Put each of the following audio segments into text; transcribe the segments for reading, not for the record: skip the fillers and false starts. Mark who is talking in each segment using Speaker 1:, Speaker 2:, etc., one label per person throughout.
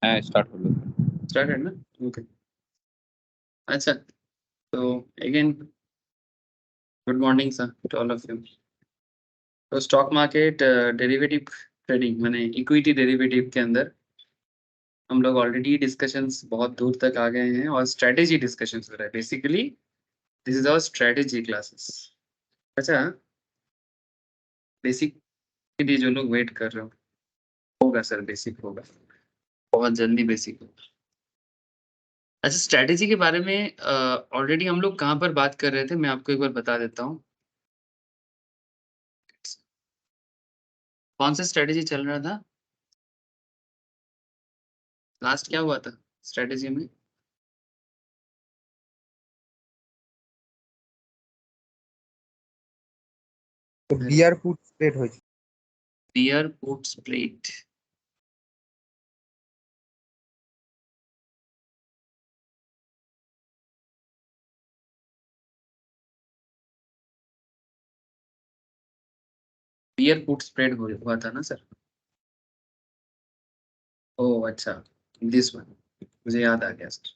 Speaker 1: Start कर लो।
Speaker 2: Start है ना? ओके। अच्छा, तो again good morning sir to all of you. तो स्टॉक मार्केट डेरिवेटिव ट्रेडिंग माने इक्विटी डेरिवेटिव के अंदर हम लोग ऑलरेडी डिस्कशंस बहुत दूर तक आ गए हैं और स्ट्रेटेजी डिस्कशंस हो रहा है। Basically this is our strategy classes. अच्छा, बेसिक के लिए जो लोग वेट कर रहे हो होगा सर, बेसिक होगा, बहुत जल्दी बेसिक होगा। अच्छा, स्ट्रेटेजी के बारे में ऑलरेडी हम लोग कहाँ पर बात कर रहे थे, मैं आपको एक बार बता देता हूँ। कौन सा स्ट्रेटेजी चल रहा था लास्ट, क्या हुआ था स्ट्रेटेजी में?
Speaker 3: तो बियर पुट स्प्रेड हो छै।
Speaker 2: Beer put split. Beer put spread हुआ था ना सर? ओह अच्छा, दिस वन मुझे याद आ गया सर।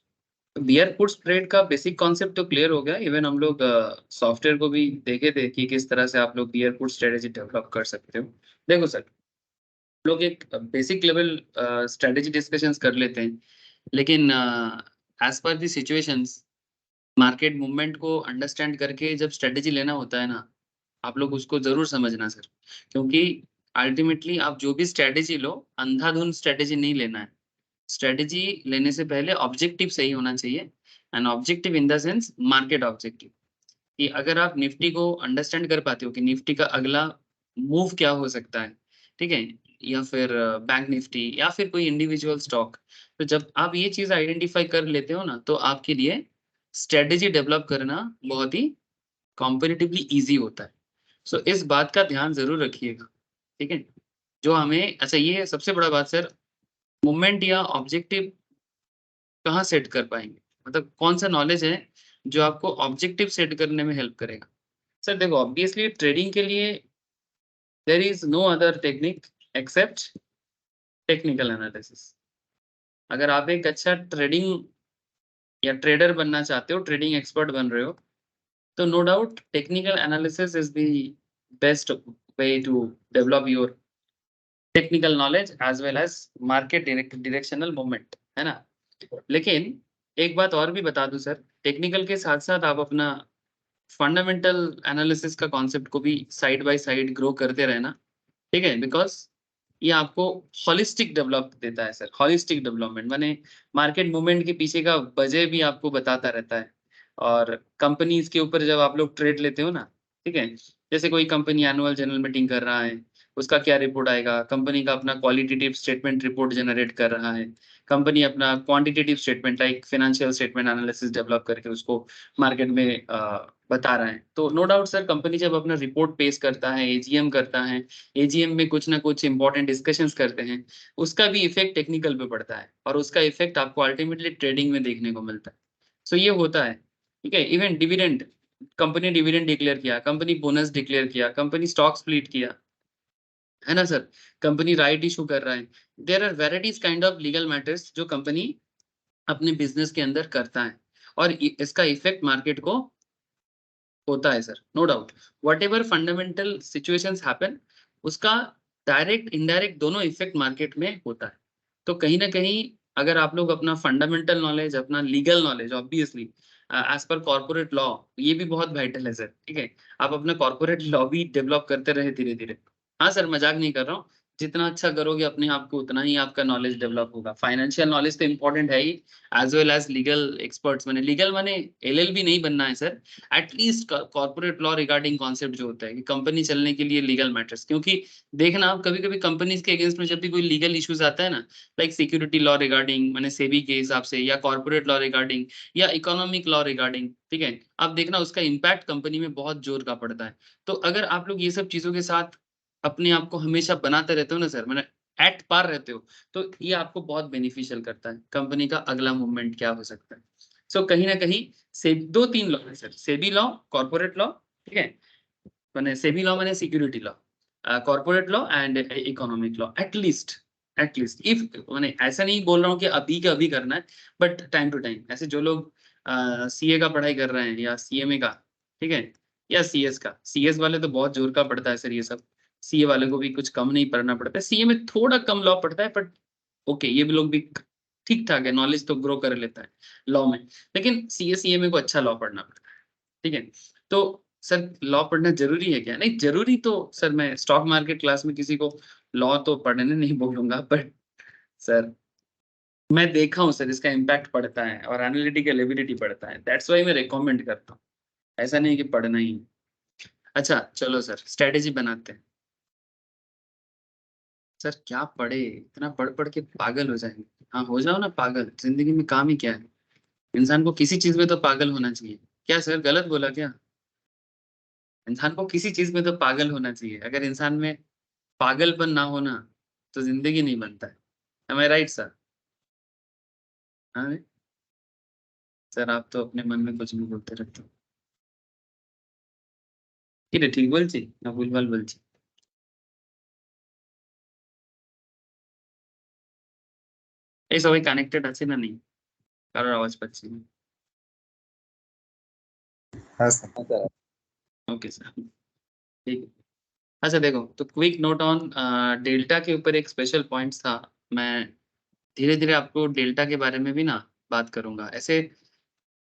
Speaker 2: तो बियर पुट स्प्रेड का बेसिक कॉन्सेप्ट तो क्लियर हो गया। इवन हम लोग सॉफ्टवेयर को भी देखे थे कि किस तरह से आप लोग बियर पुट स्ट्रेटेजी डेवलप कर सकते हो। देखो सर, लोग एक बेसिक लेवल स्ट्रेटेजी डिस्कशंस कर लेते हैं, लेकिन as per the situations market movement को अंडरस्टैंड करके जब स्ट्रेटेजी लेना होता है ना, आप लोग उसको जरूर समझना सर। क्योंकि अल्टीमेटली आप जो भी स्ट्रेटेजी लो, अंधाधुंध स्ट्रेटेजी नहीं लेना है। स्ट्रेटेजी लेने से पहले ऑब्जेक्टिव सही होना चाहिए, and objective in the sense market objective. कि अगर आप निफ्टी को अंडरस्टैंड कर पाते हो कि निफ्टी का अगला मूव क्या हो सकता है, ठीक है, या फिर बैंक निफ्टी या फिर कोई इंडिविजुअल स्टॉक, तो जब आप ये चीज आइडेंटिफाई कर लेते हो ना, तो आपके लिए स्ट्रेटेजी डेवलप करना बहुत ही कॉम्पेरेटिवली इजी होता है। सो इस बात का ध्यान जरूर रखिएगा, ठीक है। जो हमें, अच्छा ये सबसे बड़ा बात सर, मूवमेंट या ऑब्जेक्टिव कहाँ सेट कर पाएंगे, मतलब कौन सा नॉलेज है जो आपको ऑब्जेक्टिव सेट करने में हेल्प करेगा? सर देखो, ऑब्वियसली ट्रेडिंग के लिए there is no other technique except technical analysis. अगर आप एक अच्छा ट्रेडिंग या ट्रेडर बनना चाहते हो, ट्रेडिंग एक्सपर्ट बन रहे हो, तो no doubt technical analysis is the best way to develop your technical knowledge as well as market directional movement, है ना। लेकिन एक बात और भी बता दूं सर, टेक्निकल के साथ साथ आप अपना फंडामेंटल एनालिसिस का कॉन्सेप्ट को भी साइड बाय साइड ग्रो करते रहना, ठीक है। बिकॉज ये आपको हॉलिस्टिक डेवलप देता है सर। हॉलिस्टिक डेवलपमेंट माने मार्केट मूवमेंट के पीछे का वजह भी आपको बताता रहता है। और कंपनीज के ऊपर जब आप लोग ट्रेड लेते हो ना, ठीक है, जैसे कोई कंपनी एनुअल जनरल मीटिंग कर रहा है, उसका क्या रिपोर्ट आएगा, कंपनी का अपना क्वालिटेटिव स्टेटमेंट रिपोर्ट जनरेट कर रहा है, कंपनी अपना quantitative statement like financial statement analysis develop करके उसको मार्केट में बता रहा है। तो नो डाउट सर, कंपनी जब अपना रिपोर्ट पेश करता है, एजीएम करता है, एजीएम में कुछ ना कुछ इंपॉर्टेंट डिस्कशंस करते हैं, उसका भी इफेक्ट टेक्निकल पे पड़ता है और उसका इफेक्ट आपको अल्टीमेटली ट्रेडिंग में देखने को मिलता है। सो ये होता है, ठीक है। Even dividend, company dividend declare किया, कंपनी बोनस डिक्लेयर किया, कंपनी स्टॉक स्प्लिट किया, है ना सर, कंपनी राइट इशू कर रहा है। There are varieties kind of legal matters जो कंपनी अपने बिजनेस के अंदर करता है, और इसका इफेक्ट मार्केट को होता है sir, no doubt. Whatever fundamental situations happen, उसका डायरेक्ट इनडायरेक्ट दोनों इफेक्ट मार्केट में होता है। तो कहीं ना कहीं अगर आप लोग अपना फंडामेंटल नॉलेज, अपना legal knowledge, obviously as per corporate law, ये भी बहुत वाइटल है सर, ठीक है। आप अपना कॉर्पोरेट लॉ भी डेवलप करते रहे धीरे धीरे। हाँ सर, मजाक नहीं कर रहा हूँ। जितना अच्छा करोगे अपने आप को, उतना ही आपका नॉलेज डेवलप होगा। फाइनेंशियल नॉलेज तो इंपॉर्टेंट है ही, as well as legal experts. मैंने लीगल माने एलएलबी नहीं बनना है sir, at least corporate law regarding concept जो होता है कि कंपनी चलने के लिए लीगल मैटर्स। क्योंकि देखना आप, कभी कभी कंपनीज के अगेंस्ट में जब भी कोई लीगल इश्यूज आता है ना, लाइक सिक्योरिटी लॉ रिगार्डिंग मैंने सेबी के हिसाब से, या कॉर्पोरेट लॉ रिगार्डिंग, या इकोनॉमिक लॉ रिगार्डिंग, ठीक है, आप देखना उसका इम्पैक्ट कंपनी में बहुत जोर का पड़ता है। तो अगर आप लोग ये सब चीजों के साथ अपने आप को हमेशा बनाते रहते हो ना सर, मैंने एट पार रहते हो, तो ये आपको बहुत बेनिफिशियल करता है। कंपनी का अगला मूवमेंट क्या हो सकता है। सो कहीं ना कहीं से दो तीन लॉ है sir, SEBI law, corporate law, ठीक है, मैंने सेबी लॉ मैंने security law, corporate law and economic law, at least at least if, मैंने ऐसा नहीं बोल रहा हूँ कि अभी के अभी करना है, बट टाइम टू टाइम। ऐसे जो लोग सीए का पढ़ाई कर रहे हैं या सीएमए का, ठीक है, या सीएस का, सीएस वाले तो बहुत जोर का पड़ता है सर ये सब, सीए वाले को भी कुछ कम नहीं पढ़ना पड़ता है, सीए में थोड़ा कम लॉ पड़ता है, बट ओके ये भी लोग भी ठीक ठाक है, नॉलेज तो ग्रो कर लेता है लॉ में, लेकिन सीए सीएमए को अच्छा लॉ पढ़ना पड़ता है, ठीक है। तो सर लॉ पढ़ना जरूरी है क्या? नहीं जरूरी तो सर मैं स्टॉक मार्केट क्लास में किसी को लॉ तो पढ़ने नहीं बोलूंगा, बट सर मैं देखा हूँ सर इसका इम्पैक्ट पड़ता है और एनालिटिकल एबिलिटी पड़ता है, दैट्स वाई मैं रिकमेंड करता हूँ, ऐसा नहीं कि पढ़ना ही है। अच्छा चलो सर स्ट्रेटेजी बनाते हैं। सर क्या पढ़े, इतना पढ़ पढ़ के पागल हो जाएंगे। हाँ हो जाओ ना पागल, जिंदगी में काम ही क्या है, इंसान को किसी चीज में तो पागल होना चाहिए। क्या सर गलत बोला क्या? इंसान को किसी चीज में तो पागल होना चाहिए, अगर इंसान में पागलपन ना होना तो जिंदगी नहीं बनता है। Am I right sir? हाँ सर आप तो अपने मन में कुछ भी बोलते रहते हो। এটা ঠিক বলছি না ভুলভাল বলছি? এই সবাই কানেক্টেড আছে না নেই? কারোর আওয়াজ পাচ্ছি না।
Speaker 3: हाँ सर।
Speaker 2: ओके सर ठीक है। अच्छा देखो तो क्विक नोट ऑन डेल्टा के ऊपर एक स्पेशल पॉइंट्स था। मैं धीरे धीरे आपको डेल्टा के बारे में भी ना बात करूंगा। ऐसे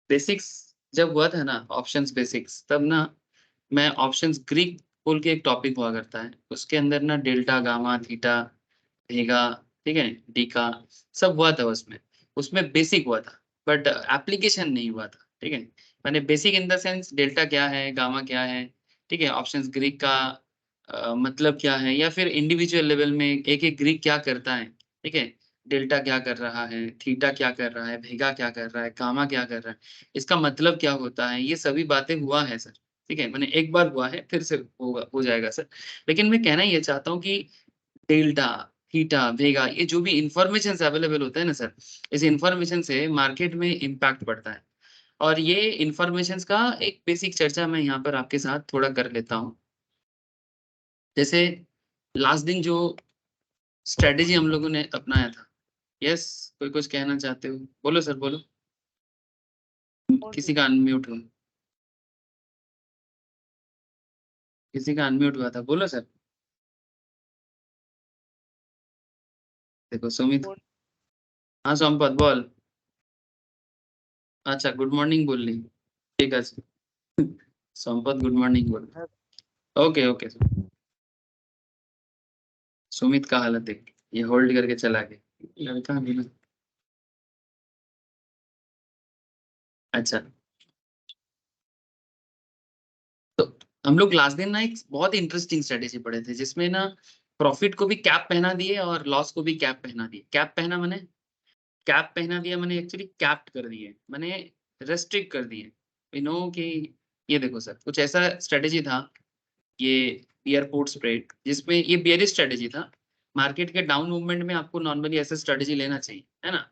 Speaker 2: बेसिक्स जब हुआ था ना ऑप्शंस बेसिक्स, तब ना मैं ऑप्शंस ग्रीक बोल के एक टॉपिक हुआ करता है, उसके अंदर ना डेल्टा गामा थीटा भेगा, ठीक है, डीका, सब हुआ था उसमें। उसमें बेसिक हुआ था बट एप्लीकेशन नहीं हुआ था, ठीक है। मैंने basic in the sense delta क्या है, गामा क्या है, ठीक है, ऑप्शंस ग्रीक का मतलब क्या है, या फिर इंडिविजुअल लेवल में एक एक ग्रीक क्या करता है, ठीक है, डेल्टा क्या कर रहा है, थीटा क्या कर रहा है, भेगा क्या कर रहा है, गामा क्या कर रहा है, इसका मतलब क्या होता है, ये सभी बातें हुआ है सर, ठीक है, मैंने एक बार हुआ है, फिर से होगा, हो जाएगा सर। लेकिन मैं कहना ये चाहता हूँ कि डेल्टा, थीटा, वेगा, ये जो भी इन्फॉर्मेशंस अवेलेबल होता है ना सर, इस इन्फॉर्मेशन से मार्केट में इम्पैक्ट पड़ता है। और ये इन्फॉर्मेशंस का एक बेसिक चर्चा मैं यहाँ पर आपके साथ थोड़ा कर लेता हूँ। जैसे लास्ट दिन जो स्ट्रेटेजी हम लोगों ने अपनाया था, यस, कोई कुछ कहना चाहते हो? बोलो सर बोलो। किसी का अनम्यूट हुआ, किसी का अनम्यूट हुआ था, बोलो सर। देखो सुमित, हाँ संपत बोल। अच्छा गुड मॉर्निंग बोल रही, ठीक है संपत गुड मॉर्निंग बोल, ओके ओके। सुमित का हालत देख, ये होल्ड करके चला गया लड़का भी ना। अच्छा तो हम लोग लास्ट दिन ना एक बहुत इंटरेस्टिंग स्ट्रेटेजी पढ़े थे, जिसमें ना प्रॉफिट को भी कैप पहना दिए और लॉस को भी कैप पहना दिए। कैप पहना मैंने, कैप पहना दिया मैंने, एक्चुअली कैप्ड कर दिए मैंने, रेस्ट्रिक्ट कर दिए, यू नो कि ये देखो सर कुछ ऐसा स्ट्रेटेजी था, ये बियर पुट स्प्रेड, जिसमें ये बियरिश स्ट्रेटेजी था। मार्केट के डाउन मूवमेंट में आपको नॉर्मली ऐसा स्ट्रेटेजी लेना चाहिए, है ना,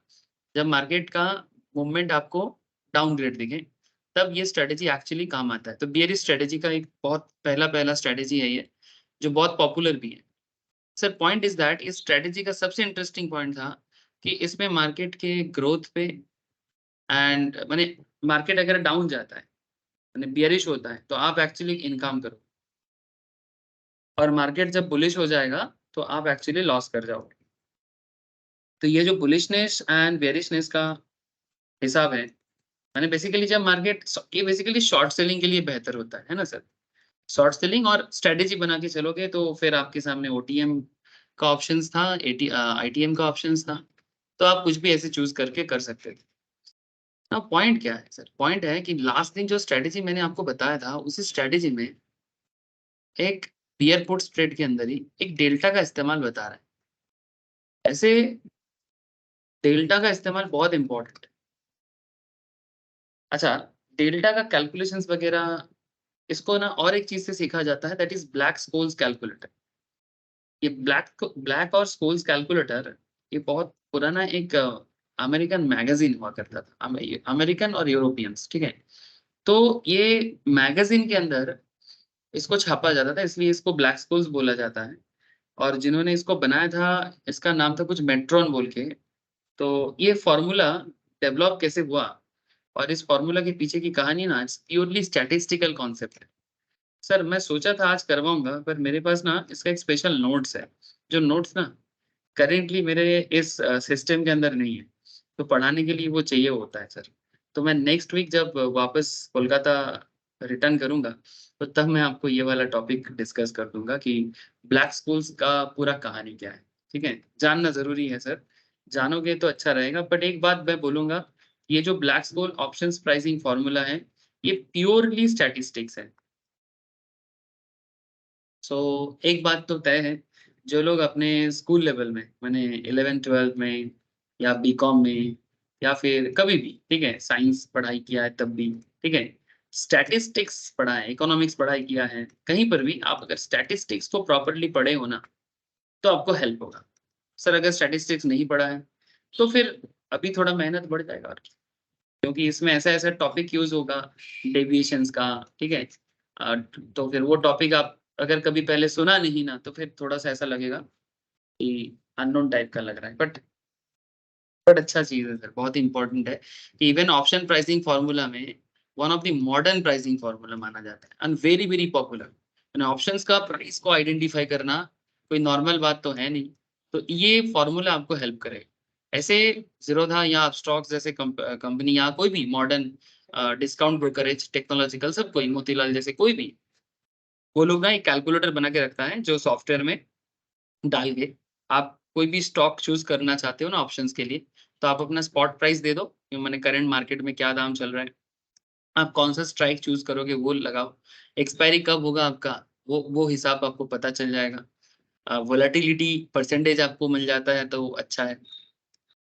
Speaker 2: जब मार्केट का मूवमेंट आपको डाउनग्रेड दिखे, तब ये स्ट्रेटेजी एक्चुअली काम आता है। तो बियरिश स्ट्रेटेजी का एक बहुत पहला पहला स्ट्रेटेजी है ये, जो बहुत पॉपुलर भी है। सर पॉइंट इज दैट इस स्ट्रेटेजी का सबसे इंटरेस्टिंग पॉइंट था कि इसमें मार्केट के ग्रोथ पे एंड माने मार्केट अगर डाउन जाता है, माने बियरिश होता है, तो आप एक्चुअली इनकम करो, और मार्केट जब बुलिश हो जाएगा तो आप एक्चुअली लॉस कर जाओगे। तो ये जो बुलिशनेस एंड बेरिशनेस का हिसाब है, मैंने बेसिकली जब मार्केट, ये बेसिकली शॉर्ट सेलिंग के लिए बेहतर होता है ना सर। शॉर्ट सेलिंग और स्ट्रेटेजी बना के चलोगे तो फिर आपके सामने ओटीएम का ऑप्शंस था, आईटीएम का ऑप्शंस था, तो आप कुछ भी ऐसे चूज करके कर सकते थे। ना पॉइंट क्या है सर, पॉइंट है कि लास्ट दिन जो स्ट्रेटेजी मैंने आपको बताया था, उसी स्ट्रेटेजी में एक बियर पुट स्प्रेड के अंदर ही एक डेल्टा का इस्तेमाल बता रहा है। ऐसे डेल्टा का इस्तेमाल बहुत इंपॉर्टेंट है। अच्छा डेल्टा का कैलकुलेशंस वगैरह, इसको ना और एक चीज से सीखा जाता है, that is black Scholes calculator. ये ब्लैक और स्कोल्स कैलकुलेटर, ये बहुत पुराना एक अमेरिकन मैगजीन हुआ करता था, अमेरिकन और यूरोपियंस, ठीक है। तो ये मैगजीन के अंदर इसको छापा जाता था, इसलिए इसको ब्लैक स्कोल्स बोला जाता है। और जिन्होंने इसको बनाया था इसका नाम था कुछ मेट्रॉन बोल के। तो ये फॉर्मूला डेवलप कैसे हुआ और इस फॉर्मूला के पीछे की कहानी ना प्योरली स्टैटिस्टिकल कॉन्सेप्ट है। सर मैं सोचा था आज करवाऊंगा पर मेरे पास ना इसका एक स्पेशल नोट्स है, जो नोट्स ना करेंटली मेरे इस सिस्टम के अंदर नहीं है, तो पढ़ाने के लिए वो चाहिए होता है सर। तो मैं नेक्स्ट वीक जब वापस कोलकाता रिटर्न करूँगा, तो तब मैं आपको ये वाला टॉपिक डिस्कस कर दूँगा कि ब्लैक स्कूल्स का पूरा कहानी क्या है, ठीक है? जानना ज़रूरी है सर, जानोगे तो अच्छा रहेगा। बट एक बात मैं बोलूँगा, ये जो black school options pricing formula है, ये प्योरली स्टैटिस्टिक्स है। सो एक बात तो तय है, जो लोग अपने स्कूल लेवल में माने 11th-12th में या बीकॉम में या फिर कभी भी, ठीक है, साइंस पढ़ाई किया है तब भी, ठीक है, स्टैटिस्टिक्स पढ़ा है, इकोनॉमिक्स पढ़ाई किया है, कहीं पर भी आप अगर स्टैटिस्टिक्स को प्रॉपर्ली पढ़े हो ना, तो आपको हेल्प होगा। सर अगर स्टैटिस्टिक्स नहीं पढ़ा है, तो फिर अभी थोड़ा मेहनत बढ़ जाएगा और क्या। क्योंकि इसमें ऐसा-ऐसा टॉपिक यूज़ होगा डेविएशंस का, ठीक है? तो फिर वो टॉपिक आप अगर कभी पहले सुना नहीं ना, तो फिर थोड़ा-सा ऐसा लगेगा कि अननोन टाइप का लग रहा है। बट अच्छा चीज़ है सर, बहुत इम्पोर्टेंट है कि इवन ऑप्शन प्राइसिंग फॉर्मूला में one of the modern pricing formula माना जाता है एंड वेरी, वेरी पॉपुलर। यानी ऑप्शंस का प्राइस को आइडेंटिफाई करना कोई नॉर्मल बात तो है नहीं। तो ये फॉर्मूला आपको हेल्प करेगा। ऐसे ज़ीरोधा या स्टॉक्स जैसे कंपनी या कोई भी मॉडर्न डिस्काउंट ब्रोकरेज, टेक्नोलॉजिकल सब कोई मोतीलाल जैसे कोई भी, वो लोग ना एक कैलकुलेटर बना के रखता है जो सॉफ्टवेयर में डाल के आप कोई भी स्टॉक चूज़ करना चाहते हो ना ऑप्शंस के लिए, तो आप अपना स्पॉट प्राइस दे दो, कि माने करंट मार्केट में क्या दाम चल रहा है। आप कौन-सा स्ट्राइक चूज़ करोगे वो लगाओ। एक्सपायरी कब होगा आपका, वो हिसाब आपको पता चल जाएगा। वोलेटिलिटी परसेंटेज आपको मिल जाता है तो अच्छा है।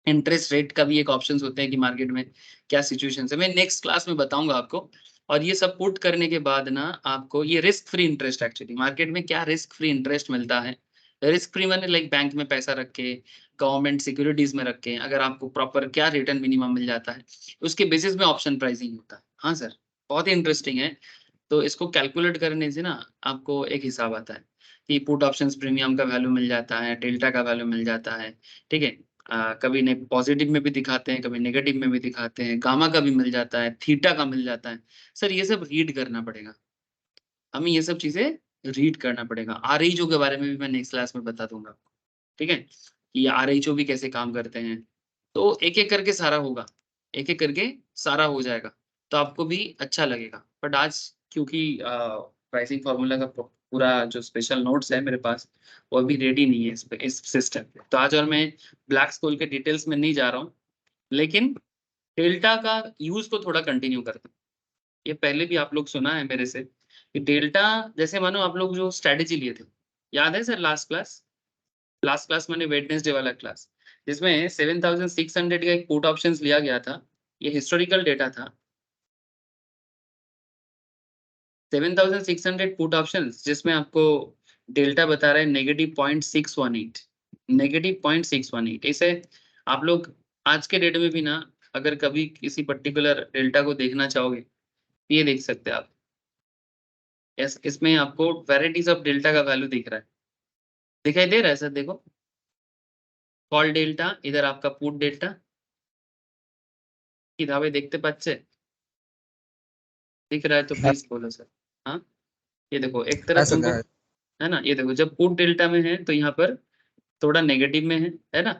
Speaker 2: इंटरेस्ट रेट का भी एक ऑप्शंस होते हैं कि मार्केट में क्या सिचुएशंस है। मैं नेक्स्ट क्लास में बताऊँगा आपको। और ये सब पुट करने के बाद ना आपको ये risk free interest actually market में क्या रिस्क फ्री इंटरेस्ट मिलता है। रिस्क फ्री माने लाइक बैंक में पैसा रख के, गवर्नमेंट सिक्योरिटीज़ में रख के अगर आपको प्रॉपर क्या रिटर्न मिनिमम मिल जाता है, उसके बेसिस में ऑप्शन प्राइसिंग होता है। हाँ सर, बहुत ही इंटरेस्टिंग है। तो इसको कैलकुलेट करने से ना आपको एक हिसाब आता है कि पुट ऑप्शंस प्रीमियम का वैल्यू मिल जाता है, डेल्टा का वैल्यू मिल जाता है, ठीक है? कभी ने पॉज़िटिव में भी दिखाते हैं, कभी नेगेटिव में भी दिखाते हैं, गामा का भी मिल जाता है, थीटा का मिल जाता है। सर ये सब रीड करना पड़ेगा, हमें ये सब चीज़ें रीड करना पड़ेगा। आरएचओ के बारे में भी मैं नेक्स्ट क्लास में बता दूँगा, ठीक है? कि आरएचओ भी कैसे काम करते हैं। तो एक-एक करके सारा होगा, एक-एक करके सारा हो जाएगा, तो आपको भी अच्छा लगेगा। बट आज क्योंकि प्राइसिंग फ़ॉर्मूला का पूरा जो स्पेशल नोट्स है मेरे पास, वो अभी रेडी नहीं है इस सिस्टम पे। तो आज और मैं ब्लैक स्कूल के डिटेल्स में नहीं जा रहा हूँ, लेकिन डेल्टा का यूज़ को थोड़ा कंटिन्यू करता हूँ। ये पहले भी आप लोग सुना है मेरे से कि डेल्टा जैसे मानो आप लोग जो स्ट्रैटेजी लिए थे, याद है sir last class? Last class मैंने वेडनेसडे वाला क्लास, जिसमें 7600 का एक पुट ऑप्शंस लिया गया था। ये हिस्टोरिकल डेटा था। 7600 पुट ऑप्शंस जिसमें आपको डेल्टा बता रहा है -0.618 -0.618 इसे आप लोग आज के डेट में भी ना अगर कभी किसी पर्टिकुलर डेल्टा को देखना चाहोगे, ये देख सकते हैं आप। इसमें आपको वैराइटीज़ ऑफ डेल्टा का वैल्यू दिख रहा है। दिखाई दे रहा है सर देखो? कॉल डेल्टा, इधर आपका पुट डेल्टा, কিভাবে দেখতে পাচ্ছে? दिख रहा है तो प्लीज़ बोलो सर। हाँ, ये देखो एक तरफ
Speaker 3: ऐसा
Speaker 2: तुमको
Speaker 3: है।
Speaker 2: है ना? ये देखो जब पुट डेल्टा में है तो यहाँ पर थोड़ा नेगेटिव में है ना?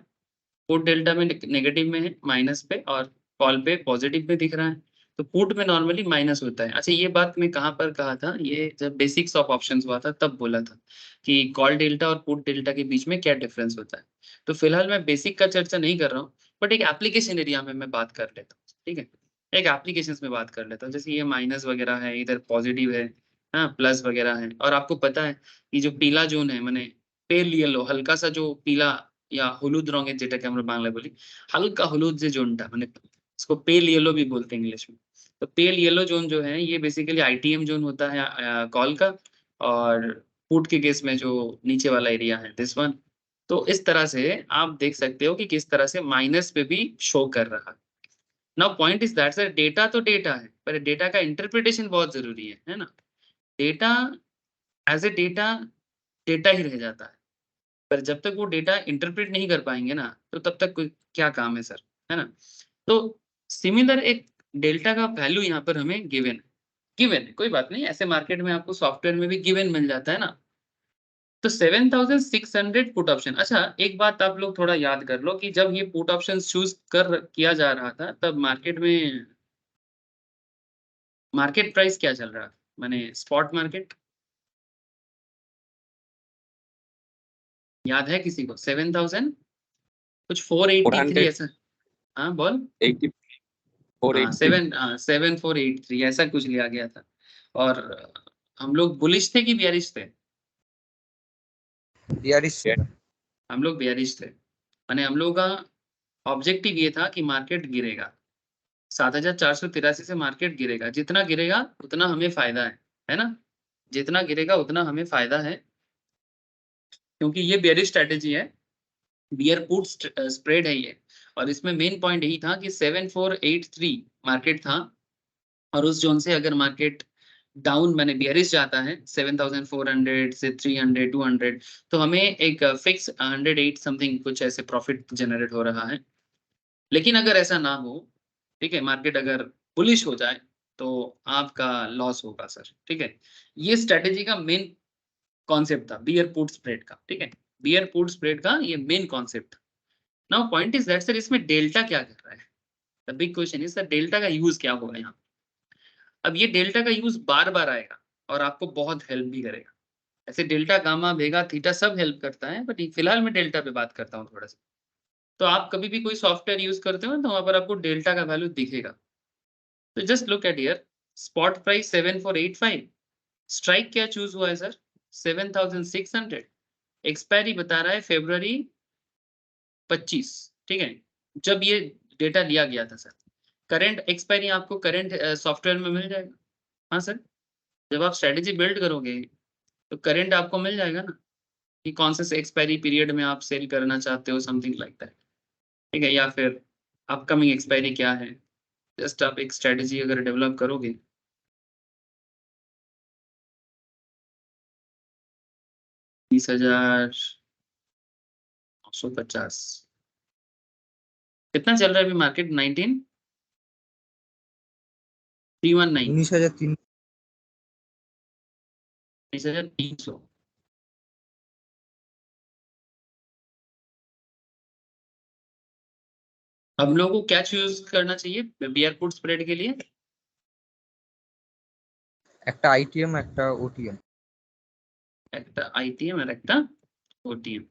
Speaker 2: पुट डेल्टा में नेगेटिव में है माइनस पे और कॉल पे पॉजिटिव में दिख रहा है। तो पुट में नॉर्मली माइनस होता है। अच्छा ये बात मैं कहाँ पर कहा था? ये जब बेसिक्स ऑफ ऑप्शंस हुआ था तब बोला था कि कॉल डेल्टा और पुट डेल्टा के बीच में क्या डिफरेंस होता है। तो फिलहाल मैं बेसिक का चर्चा नहीं कर रहा हूँ, बट एक एप्लीकेशन एरिया में मैं बात कर लेता हूँ, ठीक है? एक एप्लीकेशंस में बात कर लेता हूँ। जैसे ये माइनस वगैरह है, इधर पॉजिटिव है, हाँ, प्लस वगैरह है और आपको पता है ये जो पीला ज़ोन है माने पेल येलो हल्का-सा जो पीला या হলুদ রঙের যেটাকে আমরা বাংলায় বলি, হালকা হলুদ যে ज़ोनটা মানে इसको पेल येलो भी बोलते हैं इंग्लिश में। तो पेल येलो ज़ोन जो है ये बेसिकली आईटीएम ज़ोन होता है कॉल का और पुट के केस में जो नीचे वाला एरिया है दिस वन। तो इस तरह से आप देख सकते हो कि किस तरह से माइनस पे भी शो कर रहा है। Now point is that sir data तो डेटा है, पर डेटा का इंटरप्रिटेशन बहुत ज़रूरी है ना? Data as a data, data ही रह जाता है। पर जब तक वो डेटा इंटरप्रेट नहीं कर पाएंगे ना, तो तब तक कोई क्या काम है सर, है ना? तो सिमिलर एक डेल्टा का वैल्यू यहाँ पर हमें गिवन है, कोई बात नहीं, ऐसे मार्केट में आपको सॉफ्टवेयर में भी गिवन मिल जाता है ना। तो 7600 पुट ऑप्शन। अच्छा, एक बात आप लोग थोड़ा याद कर लो कि जब ये पुट ऑप्शन चूज कर किया जा रहा था, तब मार्केट प्राइस क्या चल रहा था, माने स्पॉट मार्केट? याद है किसी को? 7000 कुछ 483
Speaker 1: 400
Speaker 2: ऐसा। हाँ बोल।
Speaker 1: 80
Speaker 2: हाँ 7483 ऐसा कुछ लिया गया था। और हम लोग बुलिश थे कि बियरिश थे?
Speaker 3: बियरिश
Speaker 2: हम लोग बियरिश थे। माने हम लोग का ऑब्जेक्टिव ये था कि मार्केट गिरेगा, 7483 से मार्केट गिरेगा, जितना गिरेगा उतना हमें फायदा है ना? जितना गिरेगा उतना हमें फायदा है, क्योंकि ये बेयरिश स्ट्रेटेजी है, बियर पुट स्प्रेड है ये। और इसमें मेन पॉइंट यही था कि 7483 मार्केट था, और उस जोन से अगर मार्केट डाउन माने बियरिश जाता है 7400 से 300 200, तो हमें एक फिक्स 108 समथिंग कुछ ऐसे प्रॉफिट जनरेट हो रहा है। लेकिन अगर ऐसा ना हो, ठीक है, मार्केट अगर बुलिश हो जाए तो आपका लॉस होगा सर, ठीक है। ये स्ट्रेटेजी का मेन कॉन्सेप्ट था बियर पुट स्प्रेड का, ठीक है। बियर पुट स्प्रेड का ये main concept. Now point is that sir, इसमें डेल्टा क्या कर रहा है? The big question is sir, delta का यूज क्या होगा यहाँ? अब ये डेल्टा का यूज बार बार आएगा और आपको बहुत हेल्प भी करेगा। ऐसे डेल्टा गामा भेगा थीटा सब हेल्प करता है, बट फिलहाल मैं डेल्टा पे बात करता हूँ थोड़ा सा। तो आप कभी भी कोई सॉफ्टवेयर यूज करते हो तो वहां पर आपको डेल्टा का वैल्यू दिखेगा। तो just look at here, spot price 7485, strike क्या चूज हुआ है सर? 7600। एक्सपायरी बता रहा है February 25, ठीक है, जब ये डेटा लिया गया था सर। करंट एक्सपायरी आपको करंट सॉफ्टवेयर में मिल जाएगा। हाँ सर, जब आप स्ट्रेटेजी बिल्ड करोगे तो करंट आपको मिल जाएगा ना, कि कौन से एक्सपायरी पीरियड में आप सेल करना चाहते हो, समथिंग लाइक दैट, ठीक है, या फिर अपकमिंग एक्सपायरी क्या है। जस्ट आप एक स्ट्रेटेजी अगर डेवलप करोगे, 20,950 कितना चल रहा है अभी मार्केट? 19,319,
Speaker 3: 19,300
Speaker 2: 19,300। हम लोगों को क्या चूज करना चाहिए बियर पुट स्प्रेड के लिए?
Speaker 3: একটা আইটিএম একটা ওটিএম
Speaker 2: একটা আইটিএম আর একটা ওটিএম।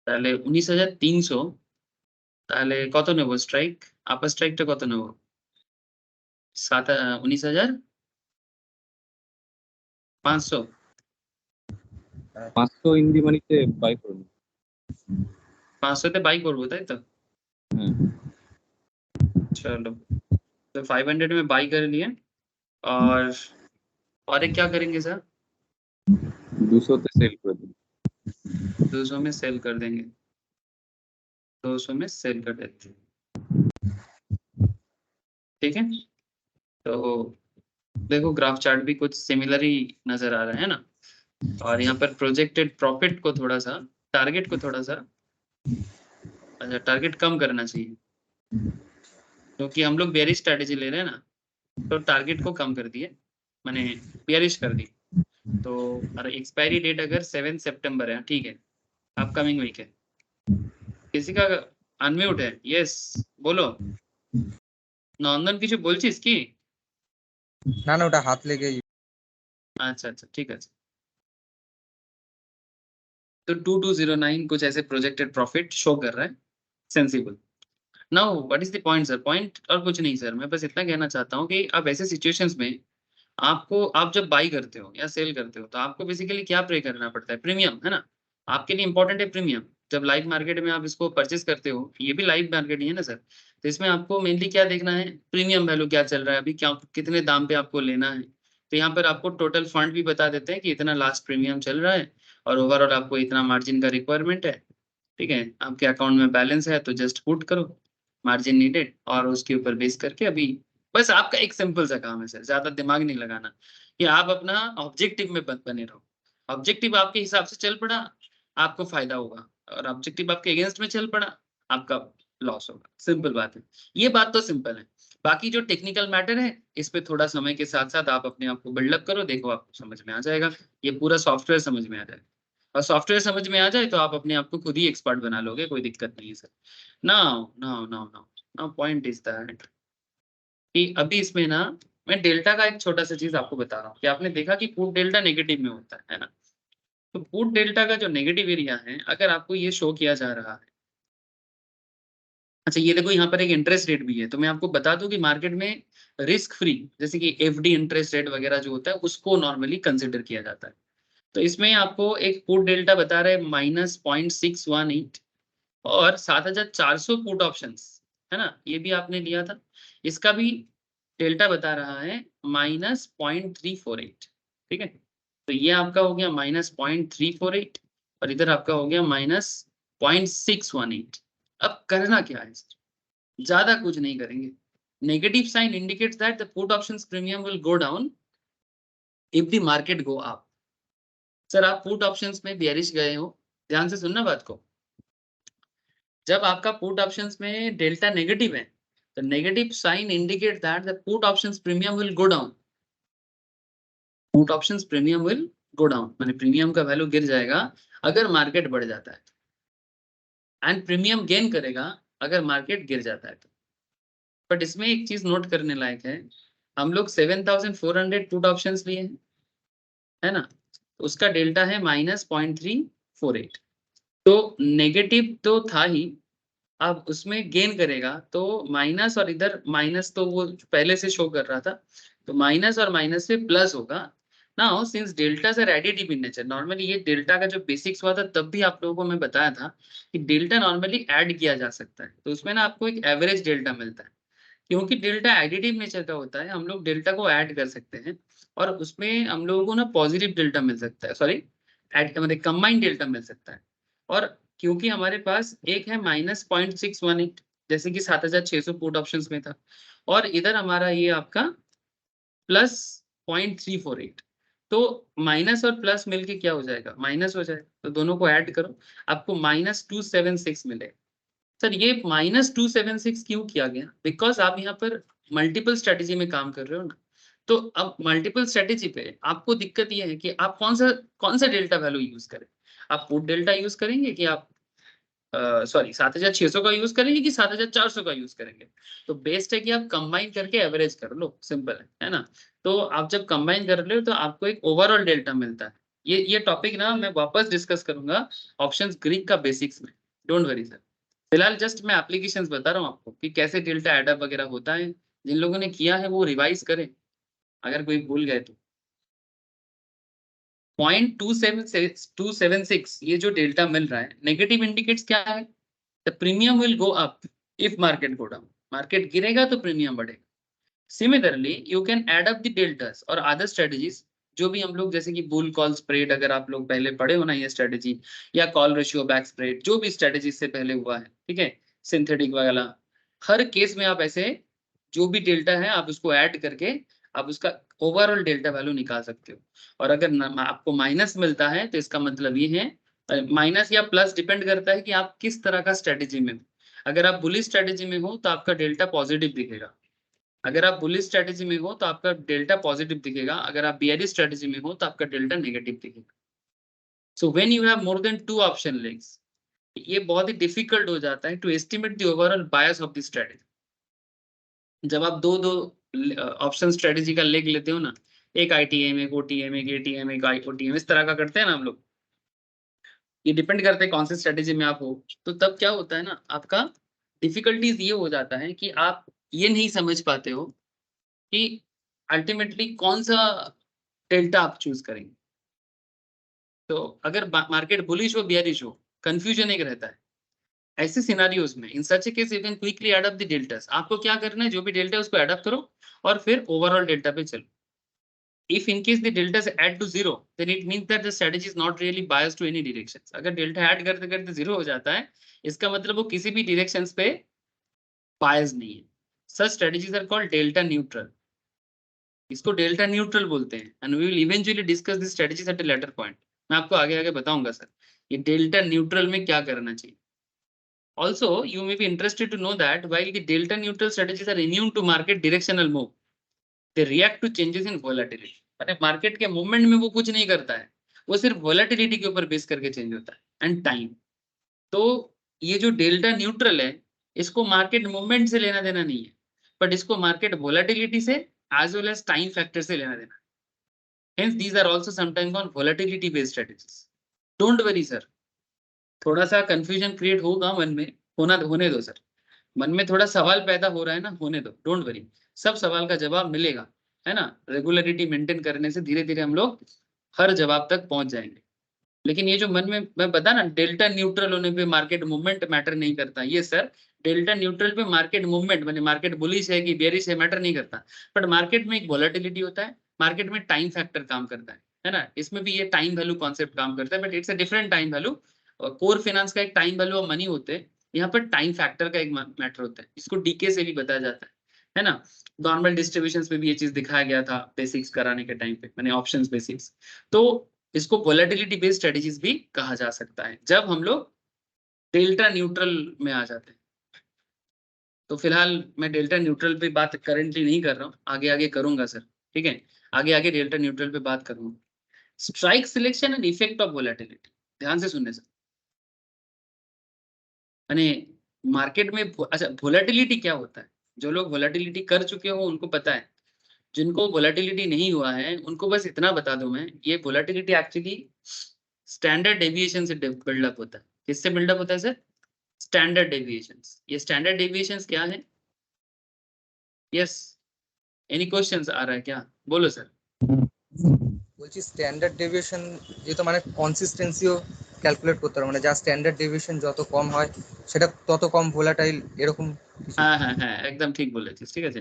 Speaker 2: তাহলে 19,300, তাহলে কত নেব স্ট্রাইক? আপার স্ট্রাইকটা কত নেব? 19,500।
Speaker 1: 500 ইন্ডি মানিতে বাই করুন।
Speaker 2: 500 बाई করবো তাই তো? चलो, तो 500 में बाई कर लिए। और एक क्या करेंगे सर?
Speaker 1: 200 তে সেল করে দিন।
Speaker 2: 200 में सेल कर देंगे, 200 में सेल कर देते हैं, ठीक है। तो देखो ग्राफ चार्ट भी कुछ सिमिलर ही नजर आ रहा है ना। और यहाँ पर प्रोजेक्टेड प्रॉफिट को थोड़ा सा, टारगेट को थोड़ा सा, अच्छा टारगेट कम करना चाहिए, क्योंकि हम लोग बेयरिश स्ट्रेटेजी ले रहे हैं ना, तो टारगेट को कम कर दिए, मैंने बेयरिश कर दी। तो और एक्सपायरी डेट अगर 7 सितंबर है, ठीक है, अपकमिंग वीक है। किसी का अनम्यूट है? यस बोलो। নন্দন কিছু বলছিস কি?
Speaker 3: না না ওটা হাত লেগে
Speaker 2: अच्छा अच्छा ठीक है। तो 2209 कुछ ऐसे प्रोजेक्टेड प्रॉफिट शो कर रहा है, sensible. Now what is the point sir? Point और कुछ नहीं सर, मैं बस इतना कहना चाहता हूँ कि अब ऐसे सिचुएशंस में आपको, आप जब बाई करते हो या सेल करते हो तो आपको बेसिकली क्या पे करना पड़ता है? प्रीमियम, है ना? आपके लिए इंपॉर्टेंट है प्रीमियम। जब लाइव मार्केट में आप इसको परचेस करते हो, ये भी लाइव मार्केट ही है ना सर, तो इसमें आपको मेनली क्या देखना है? प्रीमियम वैल्यू क्या चल रहा है अभी, क्या कितने दाम पे आपको लेना है। तो यहाँ पर आपको टोटल फंड भी बता देते हैं कि इतना लास्ट प्रीमियम चल रहा है और ओवरऑल आपको इतना मार्जिन का रिक्वायरमेंट है, ठीक है। आपके अकाउंट में बैलेंस है तो जस्ट पुट करो मार्जिन नीडेड, और उसके ऊपर बेस करके अभी बस आपका एक सिंपल सा काम है सर, ज्यादा दिमाग नहीं लगाना, कि आप अपना ऑब्जेक्टिव में बने रहो। ऑब्जेक्टिव आपके हिसाब से चल पड़ा आपको फायदा होगा, और ऑब्जेक्टिव आपके अगेंस्ट में चल पड़ा, आपका लॉस होगा। सिंपल बात है, ये बात तो सिंपल है। बाकी जो टेक्निकल मैटर है, इस पे थोड़ा समय के साथ साथ आप अपने आप को बिल्डअप करो, देखो आपको समझ में आ जाएगा, ये पूरा सॉफ्टवेयर समझ में आ जाएगा। और सॉफ्टवेयर समझ में आ जाए तो आप अपने आप को खुद ही एक्सपर्ट बना लोगे, कोई दिक्कत नहीं है sir. Now now now now now point is that कि अभी इसमें ना मैं डेल्टा का एक छोटा सा चीज आपको बता रहा हूँ कि आपने देखा कि पुट डेल्टा नेगेटिव में होता है ना। तो पुट डेल्टा का जो नेगेटिव एरिया है, अगर आपको ये शो किया जा रहा है, अच्छा ये देखो यहाँ पर एक इंटरेस्ट रेट भी है, तो मैं आपको बता दूं कि मार्केट में रिस्क फ्री जैसे कि एफडी इंटरेस्ट रेट वगैरह जो होता है उसको नॉर्मली कंसिडर किया जाता है। तो इसमें आपको एक पुट डेल्टा बता रहे -0.618 और 7400 पुट ऑप्शंस है ना, ये भी आपने लिया था, इसका भी डेल्टा बता रहा है -0.348। ठीक है, तो ये आपका हो गया -0.348 और इधर आपका हो गया -0.618। अब करना क्या है सर, ज्यादा कुछ नहीं करेंगे। Negative sign indicates that the put options premium will go down if the market go up. Sir आप पुट ऑप्शंस में बेयरिश गए हो, ध्यान से सुनना बात को। जब आपका पुट ऑप्शंस में डेल्टा नेगेटिव है, तो negative sign indicate that the put options premium will go down. Put options premium will go down माने प्रीमियम का वैल्यू गिर जाएगा अगर मार्केट बढ़ जाता है, एंड प्रीमियम गेन करेगा अगर मार्केट गिर जाता है तो। बट इसमें एक चीज नोट करने लायक है, हम लोग 7400 पुट ऑप्शंस लिए हैं, है ना, उसका डेल्टा है -0.348। तो नेगेटिव तो था ही, अब उसमें गेन करेगा तो माइनस, और इधर माइनस तो वो पहले से शो कर रहा था, तो माइनस और माइनस से प्लस होगा। Now since deltas are additive in nature, normally ये डेल्टा का जो बेसिक्स हुआ था तब भी आप लोगों को मैं बताया था कि डेल्टा नॉर्मली ऐड किया जा सकता है, तो उसमें ना आपको एक एवरेज डेल्टा मिलता है। क्योंकि डेल्टा एडिटिव नेचर का होता है, हम लोग डेल्टा को ऐड कर सकते हैं और उसमें हम लोगों को ना पॉजिटिव डेल्टा मिल सकता है, सॉरी मतलब कंबाइंड डेल्टा मिल सकता है। और क्योंकि हमारे पास एक है -0.618 जैसे कि 7600 पुट ऑप्शंस में था, और इधर हमारा ये आपका +0.348, तो माइनस और प्लस मिलके क्या हो जाएगा, माइनस हो जाएगा, तो दोनों को ऐड करो आपको -276 मिलेगा। सर ये -276 क्यों किया गया, बिकॉज आप यहाँ पर मल्टीपल स्ट्रेटेजी में काम कर रहे हो ना। तो अब मल्टीपल स्ट्रेटेजी पे आपको दिक्कत ये है कि आप कौन सा डेल्टा वैल्यू यूज करें। आप पुट डेल्टा यूज करेंगे कि आप सॉरी 7600 का यूज करेंगे कि 7400 का यूज करेंगे। तो बेस्ट है कि आप कंबाइन करके एवरेज कर लो, सिंपल है ना। तो आप जब कंबाइन कर रहे हो तो आपको एक ओवरऑल डेल्टा मिलता है। ये टॉपिक ना मैं वापस डिस्कस करूंगा ऑप्शंस ग्रीक का बेसिक्स में, डोंट वरी सर। फिलहाल जस्ट मैं एप्लीकेशंस बता रहा हूँ आपको कि कैसे डेल्टा एडअप वगैरह होता है। जिन लोगों ने किया है वो रिवाइज करें, अगर कोई भूल गए तो। 0.276 ये जो डेल्टा मिल रहा है, नेगेटिव इंडिकेट्स क्या है, the premium will go up if market go down, market गिरेगा तो प्रीमियम बढ़ेगा। Similarly you can add up the deltas और अदर स्ट्रेटजीज, जो भी हम लोग जैसे कि बुल कॉल स्प्रेड, अगर आप लोग पहले पढ़े हो ना ये स्ट्रेटजी, या कॉल रेशियो बैक स्प्रेड, जो भी स्ट्रेटजी से पहले हुआ है, ठीक है, सिंथेटिक वाला, हर केस में आप ऐसे जो भी डेल्टा है आप उसको ऐड करके आप उसका ओवरऑल डेल्टा वैल्यू निकाल सकते हो। और अगर आपको माइनस मिलता है तो इसका मतलब ये है, माइनस या प्लस डिपेंड करता है कि आप किस तरह का स्ट्रेटेजी में हो। अगर आप बुलिश स्ट्रेटेजी में हो तो आपका डेल्टा पॉजिटिव दिखेगा, अगर आप बुलिश स्ट्रेटेजी में हो तो आपका डेल्टा पॉजिटिव दिखेगा, अगर आप बियरिश स्ट्रेटेजी में हो तो आपका डेल्टा नेगेटिव दिखेगा। So when you have more than 2 option legs, ये बहुत ही डिफिकल्ट हो जाता है to estimate the overall bias of the strategy. जब आप दो दो ऑप्शन स्ट्रेटेजी का लेग लेते हो ना, एक आईटीएम, एक ओटीएम, एक एटीएम, एक आईओटीएम, इस तरह का करते हैं ना हम लोग, ये डिपेंड करते हैं कौन सी स्ट्रेटेजी में आप हो। तो तब क्या होता है ना, आपका डिफिकल्टीज ये हो जाता है कि आप ये नहीं समझ पाते हो कि अल्टीमेटली कौन सा डेल्टा आप चूज करेंगे। तो अगर मार्केट बुलिश हो बियरिश हो, कंफ्यूजन एक रहता है। ऐसे सिनारियोज में in such a case you can quickly add up the deltas, आपको क्या करना है, जो भी डेल्टा है उसको एड अप करो और फिर ओवरऑल डेल्टा पे चलो। If in case the deltas add to zero, then it means that the strategy is not really biased to any directions. अगर डेल्टा ऐड करते करते जीरो हो जाता है, इसका मतलब वो किसी भी डायरेक्शंस पे बायस नहीं है। Such strategies are called delta neutral. इसको डेल्टा न्यूट्रल बोलते हैं, and we will eventually discuss these strategies at a later point. मैं आपको आगे आगे बताऊंगा सर। ये डेल्टा न्यूट्रल में क्या करना चाहिए। Also, you may be interested to know that while the delta neutral strategies are immune to market directional move, they react to changes in volatility. अरे मार्केट के मूवमेंट में वो कुछ नहीं करता है, वो सिर्फ वोलेटिलिटी के ऊपर बेस करके चेंज होता है एंड टाइम। तो ये जो डेल्टा न्यूट्रल है, इसको मार्केट मूवमेंट से लेना देना नहीं है, बट इसको मार्केट वोलेटिलिटी से as well as time factor से लेना देना। Hence, these are also sometimes on volatility based strategies. Don't worry, sir. थोड़ा सा कंफ्यूजन क्रिएट होगा मन में, होने दो सर। मन में थोड़ा सवाल पैदा हो रहा है ना, होने दो, डोंट वरी, सब सवाल का जवाब मिलेगा, है ना। रेगुलरिटी मेंटेन करने से धीरे धीरे हम लोग हर जवाब तक पहुंच जाएंगे। लेकिन ये जो मन में मैं बता ना, डेल्टा न्यूट्रल होने पे मार्केट मूवमेंट मैटर नहीं करता, ये सर डेल्टा न्यूट्रल पे मार्केट मूवमेंट माने मार्केट बुलिश है कि बेरिश है मैटर नहीं करता, बट मार्केट में एक वोलेटिलिटी होता है, मार्केट में टाइम फैक्टर काम करता है ना। इसमें भी ये टाइम वैल्यू कॉन्सेप्ट काम करता है, but it's a different time value. Core finance का एक टाइम वैल्यू ऑफ मनी होते हैं, यहाँ पर टाइम फैक्टर का एक मैटर होता है, इसको डीके से भी बताया जाता है ना। नॉर्मल डिस्ट्रीब्यूशन में भी ये चीज दिखाया गया था बेसिक्स कराने के टाइम पे, मैंने ऑप्शंस बेसिक्स। तो इसको वोलेटिलिटी बेस्ड स्ट्रेटजीज भी कहा जा सकता है जब हम लोग डेल्टा न्यूट्रल में आ जाते हैं। तो फिलहाल मैं डेल्टा न्यूट्रल पे बात करेंटली नहीं कर रहा हूँ, आगे आगे करूंगा सर, ठीक है, आगे आगे डेल्टा न्यूट्रल पे बात करूंगा। Strike selection and effect of volatility, ध्यान से सुनने सर। यानी मार्केट में अच्छा वोलेटिलिटी क्या होता है, जो लोग वोलेटिलिटी कर चुके हो उनको पता है, जिनको वोलेटिलिटी नहीं हुआ है उनको बस इतना बता दूं मैं, ये वोलेटिलिटी एक्चुअली स्टैंडर्ड डेविएशन से बिल्डअप होता है। किससे बिल्डअप होता है सर? Standard deviations. ये स्टैंडर्ड डेविएशंस क्या है? यस, एनी क्वेश्चंस आ रहा है क्या? बोलो सर।
Speaker 3: বলছি স্ট্যান্ডার্ড ডেভিয়েশন যেহেতু মানে কনসিস্টেন্সিও ক্যালকুলেট করতে হবে, মানে যা স্ট্যান্ডার্ড ডেভিয়েশন যত কম হয় সেটা তত কম ভোলাটাইল এরকম কিছু।
Speaker 2: হ্যাঁ হ্যাঁ হ্যাঁ, একদম ঠিক বলেছিস, ঠিক আছে।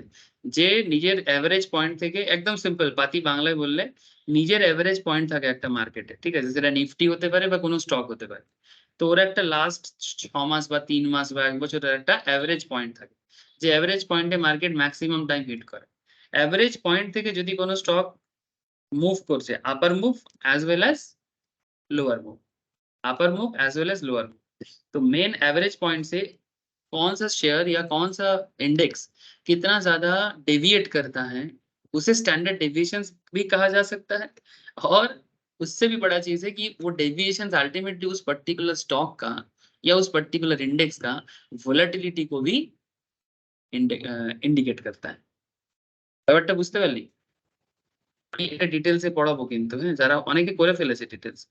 Speaker 2: যে নিজের এভারেজ পয়েন্ট থেকে, একদম সিম্পল পাতি বাংলায় বললে, নিজের এভারেজ পয়েন্ট থাকে একটা মার্কেটে, ঠিক আছে, সেটা নিফটি হতে পারে বা কোনো স্টক হতে পারে। তো ওর একটা লাস্ট 6 মাস বা 3 মাস বা 1 বছরের একটা এভারেজ পয়েন্ট থাকে, যে এভারেজ পয়েন্টে মার্কেট ম্যাক্সিমাম টাইম হিট করে। এভারেজ পয়েন্ট থেকে যদি কোনো স্টক মুভ করছে, upper move as well as lower move, upper move as well as lower move, तो मेन एवरेज पॉइंट से कौन सा शेयर या कौन सा इंडेक्स कितना ज्यादा डेविएट करता है, उसे स्टैंडर्ड डेविएशन भी कहा जा सकता है। और उससे भी बड़ा चीज है कि वो डेविएशन अल्टीमेटली उस पर्टिकुलर स्टॉक का या उस पर्टिकुलर इंडेक्स का वोलेटिलिटी को भी इंडिकेट करता है। ব্যাপারটা বুঝতে পারলি? আমি এটা ডিটেলসে পড়াবো কিন্তু, হ্যাঁ, যারা অনেকে করে ফেলেছে ডিটেলস,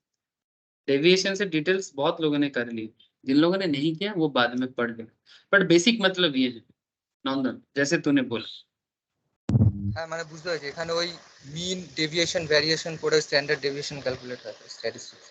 Speaker 2: डेविएशन से डिटेल्स बहुत लोगों ने कर ली, जिन लोगों ने नहीं किया वो बाद में पढ़ गए, बट बेसिक मतलब ये है नंदन, जैसे तूने बोला।
Speaker 3: হ্যাঁ মানে বুঝতে পারছি, এখানে ওই মিন ডেভিয়েশন ভ্যারিয়েশন করে স্ট্যান্ডার্ড ডেভিয়েশন ক্যালকুলেট হয় স্ট্যাটিস্টিক্স।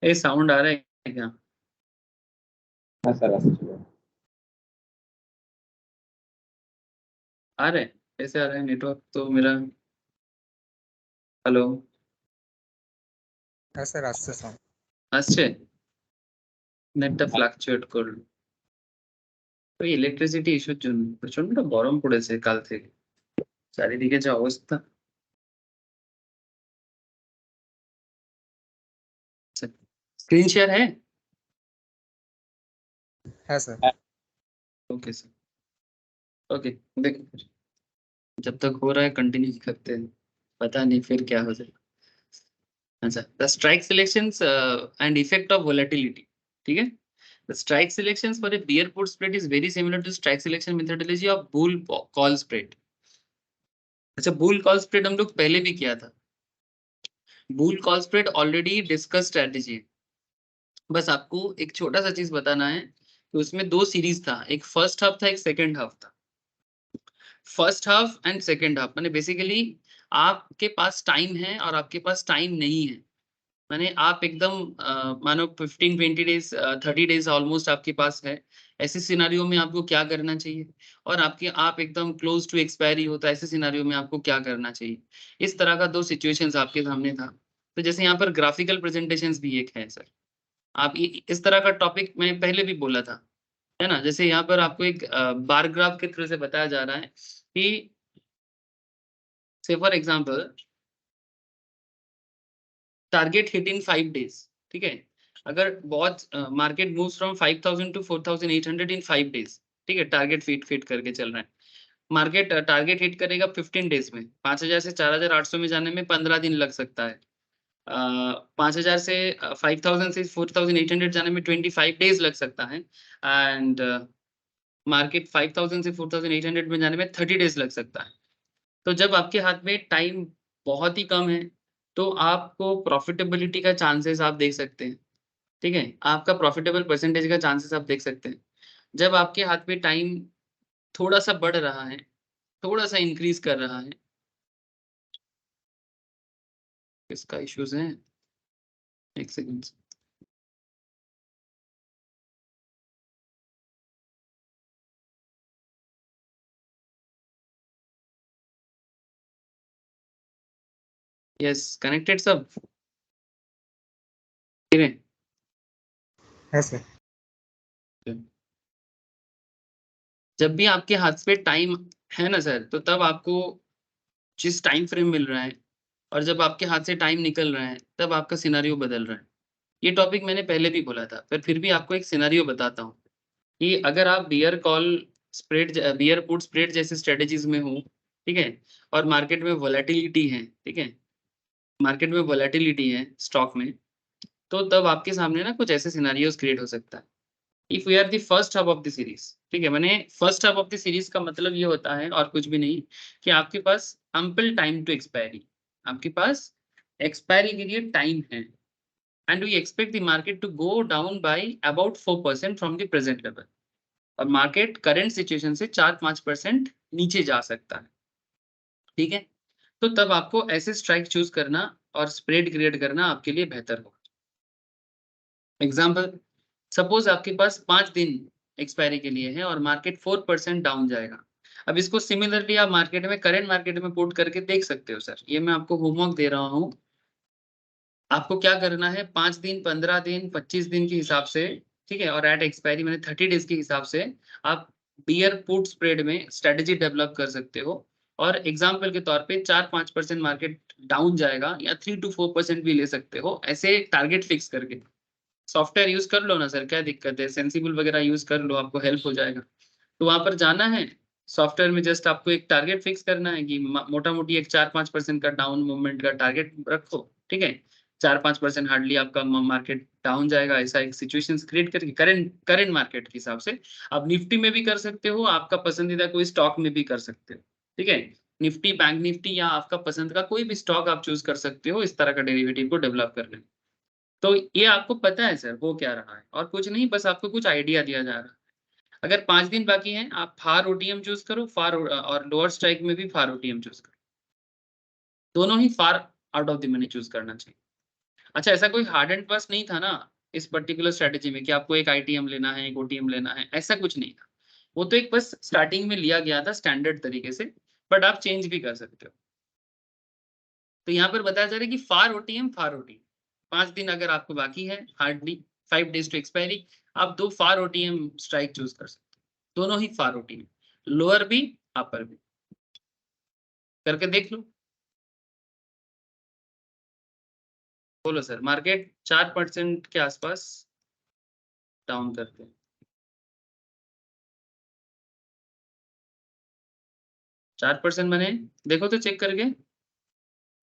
Speaker 2: ये साउंड आ रहा है क्या?
Speaker 1: हाँ सर आ चलो।
Speaker 2: आ रहे हैं? कैसे आ रहा है? नेटवर्क तो मेरा হ্যালো,
Speaker 3: হ্যাঁ স্যার আসছে সাউন্ড।
Speaker 2: আসছে? নেটটা ফ্লাকচুয়েট করলো। ওই ইলেকট্রিসিটি ইস্যুর জন্য প্রচন্ড গরম পড়েছে কাল থেকে, চারিদিকে যে অবস্থা। स्क्रीन शेयर है?
Speaker 3: হ্যাঁ স্যার।
Speaker 2: Okay sir, okay. देखो फिर, जब तक हो रहा है कंटिन्यू करते हैं, पता नहीं फिर क्या हो जाए। अच्छा, the strike selections and effect of volatility, ठीक है। The strike selections for a bear put spread is very similar to strike selection methodology of bull call spread. अच्छा, bull call spread हम लोग पहले भी किया था। bull call spread already discuss strategy है। बस आपको एक छोटा सा चीज बताना है कि उसमें दो सीरीज था, एक फर्स्ट हाफ था, एक सेकंड हाफ था। First half and second half माने बेसिकली आपके पास टाइम है और आपके पास टाइम नहीं है। माने आप एकदम मानो 15-20 डेज 30 डेज ऑलमोस्ट आपके पास है। ऐसे सिनारियो में आपको क्या करना चाहिए, और आप एकदम क्लोज टू एक्सपायरी होता है, ऐसे सिनारियो में आपको क्या करना चाहिए। इस तरह का दो सिचुएशंस आपके सामने था। तो जैसे यहाँ पर ग्राफिकल प्रेजेंटेशंस भी एक है सर। आप इस तरह का टॉपिक मैं पहले भी बोला था, है ना। जैसे यहाँ पर आपको एक बार ग्राफ के थ्रू से बताया जा रहा है कि से for example target hit in 5 days, ठीक है। अगर बहुत market moves from 5000 to 4800 in 5 days, ठीक है, टारगेट फिट करके चल रहा है। मार्केट टारगेट हिट करेगा 15 डेज में। 5000 से 4800 में जाने में 15 दिन लग सकता है। 5000 से 5000 से 4800 जाने में 25 डेज लग सकता है। एंड मार्केट 5000 से 4800 में जाने में 30 डेज लग सकता है। तो जब आपके हाथ में टाइम बहुत ही कम है, तो आपको प्रॉफिटेबिलिटी का चांसेस आप देख सकते हैं, ठीक है। आपका प्रॉफिटेबल परसेंटेज का चांसेस आप देख सकते हैं। जब आपके हाथ में टाइम थोड़ा सा बढ़ रहा है, थोड़ा सा इंक्रीज कर रहा है, इसका इश्यूज है। एक सेकंड। यस, कनेक्टेड सब ठीक है।
Speaker 3: হ্যাঁ স্যার।
Speaker 2: जब भी आपके हाथ पे टाइम है ना सर, तो तब आपको जिस टाइम फ्रेम मिल रहा है और जब आपके हाथ से टाइम निकल रहा है, तब आपका सिनेरियो बदल रहा है। ये टॉपिक मैंने पहले भी बोला था, पर फिर भी आपको एक सिनेरियो बताता हूँ कि अगर आप bear call spread, bear put spread जैसे स्ट्रेटेजीज में हो, ठीक है, और मार्केट में वोलेटिलिटी है, ठीक है, मार्केट में वोलेटिलिटी है स्टॉक में, तो तब आपके सामने ना कुछ ऐसे सिनेरियोस क्रिएट हो सकता है। If we are the first half of the series, ठीक है, मैंने first half of the series का मतलब ये होता है और कुछ भी नहीं, कि आपके पास अम्पल टाइम टू एक्सपायरी, आपके पास एक्सपायरी के लिए टाइम है, and we expect the market to go down by about 4% from the present level, और मार्केट करंट सिचुएशन से 4-5% नीचे जा सकता है, ठीक है। तो तब आपको ऐसे स्ट्राइक चूज करना और स्प्रेड क्रिएट करना आपके लिए बेहतर होगा। एग्जाम्पल, सपोज आपके पास 5 दिन एक्सपायरी के लिए है और मार्केट 4% डाउन जाएगा। अब इसको सिमिलरली आप मार्केट में, करंट मार्केट में पुट करके देख सकते हो सर। ये मैं आपको होमवर्क दे रहा हूँ। आपको क्या करना है, 5 दिन, 15 दिन, 25 दिन के हिसाब से, ठीक है, और एट एक्सपायरी मैंने 30 डेज के हिसाब से आप बियर पुट स्प्रेड में स्ट्रेटेजी डेवलप कर सकते हो। और एग्जाम्पल के तौर पे 4-5% मार्केट डाउन जाएगा, या 3 to 4% भी ले सकते हो, ऐसे टारगेट फिक्स करके। सॉफ्टवेयर यूज कर लो ना सर, क्या दिक्कत है, सेंसिबल वगैरह यूज कर लो, आपको हेल्प हो जाएगा। तो वहां पर जाना है, सॉफ्टवेयर में जस्ट आपको एक टारगेट फिक्स करना है कि मोटा मोटी एक 4-5% का डाउन मूवमेंट का टारगेट रखो, ठीक है। 4-5% हार्डली आपका मार्केट डाउन जाएगा, ऐसा एक सिचुएशन क्रिएट करके करंट मार्केट के हिसाब से आप निफ्टी में भी कर सकते हो, आपका पसंदीदा कोई स्टॉक में भी कर सकते हो, ठीक है। निफ्टी, बैंक निफ्टी, या आपका पसंद का कोई भी स्टॉक आप चूज कर सकते हो, इस तरह का डेरिवेटिव को डेवलप करने में। तो ये आपको पता है सर हो क्या रहा है, और कुछ नहीं, बस आपको कुछ आइडिया दिया जा रहा है। अगर 5 दिन बाकी हैं, आप फार ओटीएम चूज करो, फार और लोअर स्ट्राइक में भी फार ओटीएम चूज करो, दोनों ही far out of the money choose करना चाहिए। अच्छा, ऐसा कोई हार्ड एंड फास्ट नहीं था ना इस पर्टिकुलर स्ट्रेटेजी में कि आपको एक आईटीएम लेना है, एक ओटीएम लेना है, ऐसा कुछ नहीं था। वो तो एक बस स्टार्टिंग में लिया गया था स्टैंडर्ड तरीके से, बट आप चेंज भी कर सकते हो। तो यहाँ पर बताया जा रहा है कि फार ओटीएम 5 दिन अगर आपको बाकी है, हार्डली 5 days टू एक्सपायरी, आप 2 फार ओटीएम स्ट्राइक चूज कर सकते हैं, दोनों ही फार ओटीएम, लोअर भी अपर भी, करके देख लो। बोलो सर, मार्केट 4% के आसपास डाउन करते हैं, 4% बने, देखो तो चेक करके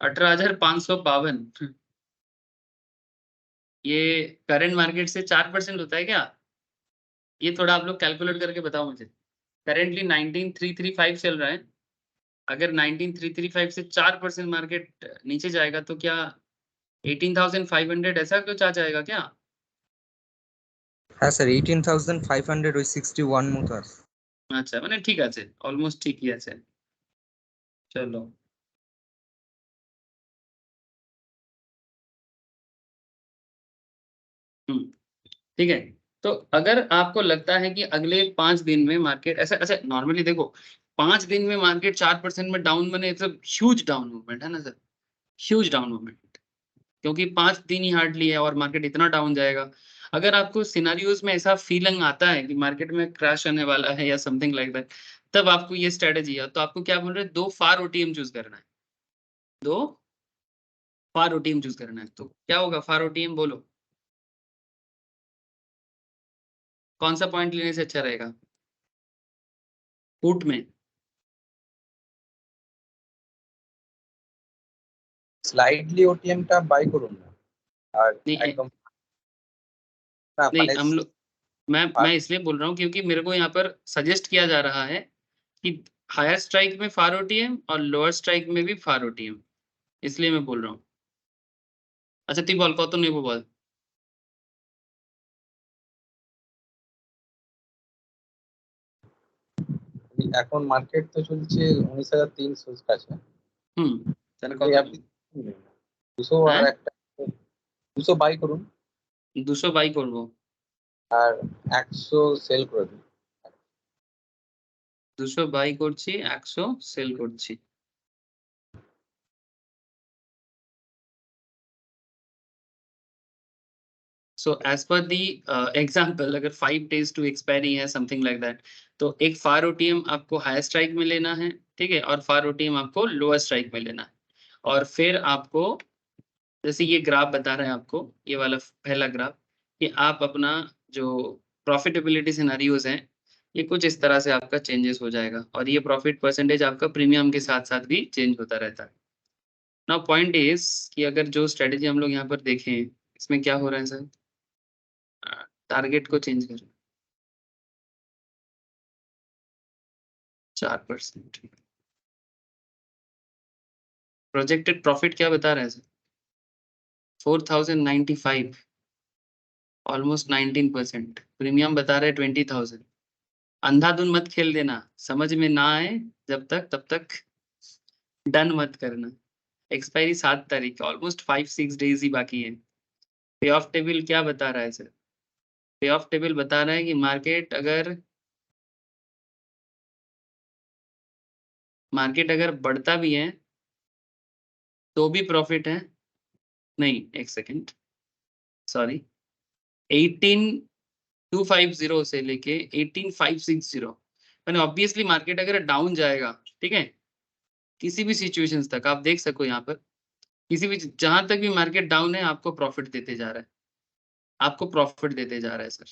Speaker 2: 18,552, ये करंट मार्केट से 4% होता है क्या? ये थोड़ा आप लोग कैलकुलेट करके बताओ मुझे। करेंटली 19,335 चल रहा है, अगर 19,335 से 4% मार्केट नीचे जाएगा तो क्या 18,500 ऐसा कुछ आ जाएगा क्या?
Speaker 3: হ্যাঁ স্যার 18,500 ওই 61 মতো আছে।
Speaker 2: আচ্ছা, মানে ঠিক আছে, অলমোস্ট ঠিকই আছে। चलो ठीक है। तो अगर आपको लगता है कि अगले 5 दिन में मार्केट ऐसा, अच्छा नॉर्मली देखो 5 दिन में मार्केट 4% में डाउन बने, it's a huge down movement है ना सर, ह्यूज डाउन मूवमेंट, क्योंकि 5 दिन ही हार्डली है और मार्केट इतना डाउन जाएगा। अगर आपको सिनेरियोज में ऐसा फीलिंग आता है कि मार्केट में क्रैश आने वाला है या समथिंग लाइक दैट, तब आपको ये स्ट्रेटेजी है, तो आपको क्या बोल रहे हैं, 2 फार ओटीएम चूज करना है, 2 फार ओटीएम चूज करना है। तो क्या होगा फार ओटीएम, बोलो कौन सा पॉइंट लेने से अच्छा रहेगा पुट में?
Speaker 1: স্লাইডলি ওটিএমটা বাই করুন না, আর
Speaker 2: नहीं
Speaker 1: একদম না
Speaker 2: नहीं,
Speaker 1: মানে
Speaker 2: हम लोग मैं इसलिए बोल रहा हूँ क्योंकि मेरे को यहाँ पर सजेस्ट किया जा रहा है कि हायर स्ट्राइक में फार ओटीएम और लोअर स्ट्राइक में भी फार ओटीएम, इसलिए मैं बोल रहा हूँ। अच्छा তুই বল কত নেবো বল।
Speaker 1: এখন মার্কেট তো চলছে 19,300 কাছে,
Speaker 2: তাহলে
Speaker 1: এই
Speaker 2: কত
Speaker 1: আপনি 200 আর
Speaker 2: হ্যাঁ
Speaker 1: একটা 200 বাই করুন
Speaker 2: 200 বাই করবো,
Speaker 1: আর 100 সেল করে দিন।
Speaker 2: 200 বাই করছি, 100 সেল করছি। So as per the example, अगर 5 days टू एक्सपायरी है समथिंग लाइक दैट, तो एक फार ओटीएम आपको हायर स्ट्राइक में लेना है, ठीक है, और फार ओटीएम आपको लोअर स्ट्राइक में लेना है। और फिर आपको जैसे ये ग्राफ बता रहे हैं आपको, ये वाला पहला ग्राफ, कि आप अपना जो प्रॉफिटेबिलिटी सिनेरियोज हैं, ये कुछ इस तरह से आपका चेंजेस हो जाएगा, और ये प्रॉफिट परसेंटेज आपका प्रीमियम के साथ साथ भी चेंज होता रहता है। नाउ पॉइंट इज कि अगर जो स्ट्रेटेजी हम लोग यहाँ पर देखें, इसमें क्या हो रहा है सर, टारगेट को चेंज करें 4%, प्रोजेक्टेड प्रॉफिट क्या बता रहा है सर, 4,095, ऑलमोस्ट 19%, प्रीमियम बता रहे हैं 20,000। अंधाधुन मत खेल देना, समझ में ना आए जब तक तब तक डन मत करना। एक्सपायरी 7 तारीख, ऑलमोस्ट 5-6 डेज ही बाकी है। पे ऑफ टेबल क्या बता रहा है सर, पे ऑफ टेबल बता रहा है कि मार्केट अगर बढ़ता भी है तो भी प्रॉफिट है, नहीं एक सेकेंड सॉरी, 18,250 से लेके 18,560, मैंने ऑब्वियसली मार्केट अगर डाउन जाएगा, ठीक है, किसी भी सिचुएशंस तक आप देख सको यहाँ पर, किसी भी जहां तक भी मार्केट डाउन है आपको प्रॉफिट देते जा रहा है, आपको प्रॉफिट देते जा रहा है सर।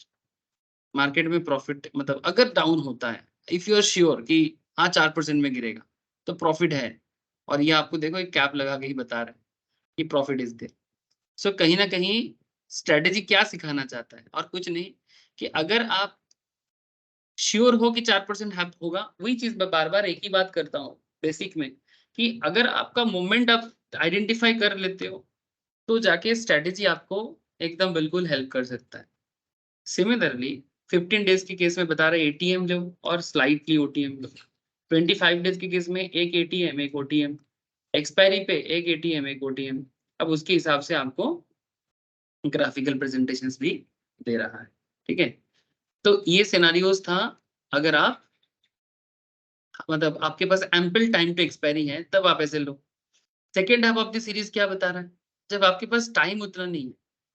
Speaker 2: मार्केट में प्रॉफिट मतलब अगर डाउन होता है, इफ यू आर श्योर कि हाँ 4% में गिरेगा तो प्रॉफिट है, और ये आपको देखो एक कैप लगा के ही बता रहा है कि प्रॉफिट इज देयर। सो कहीं ना कहीं स्ट्रेटेजी क्या सिखाना चाहता है, और कुछ नहीं, कि अगर आप श्योर हो कि 4% होगा, वही चीज मैं बार बार एक ही बात करता हूँ बेसिक में, कि अगर आपका मूवमेंट आप आइडेंटिफाई कर लेते हो तो जाके स्ट्रेटेजी आपको एकदम बिल्कुल हेल्प कर सकता है। सिमिलरली 15 डेज के केस में बता रहे एटीएम लो और स्लाइटली ओटीएम लो, 25 डेज के केस में एक एटीएम एक ओटीएम, एक्सपायरी पे एक एटीएम एक ओटीएम। अब उसके हिसाब से आपको ग्राफिकल प्रेजेंटेशंस भी दे रहा है, ठीक है। तो ये सिनेरियोस था, अगर आप मतलब आपके पास एम्पल टाइम टू एक्सपायरी है तब आप ऐसे लो, second half of the series क्या बता रहा है, जब आपके पास टाइम उतना नहीं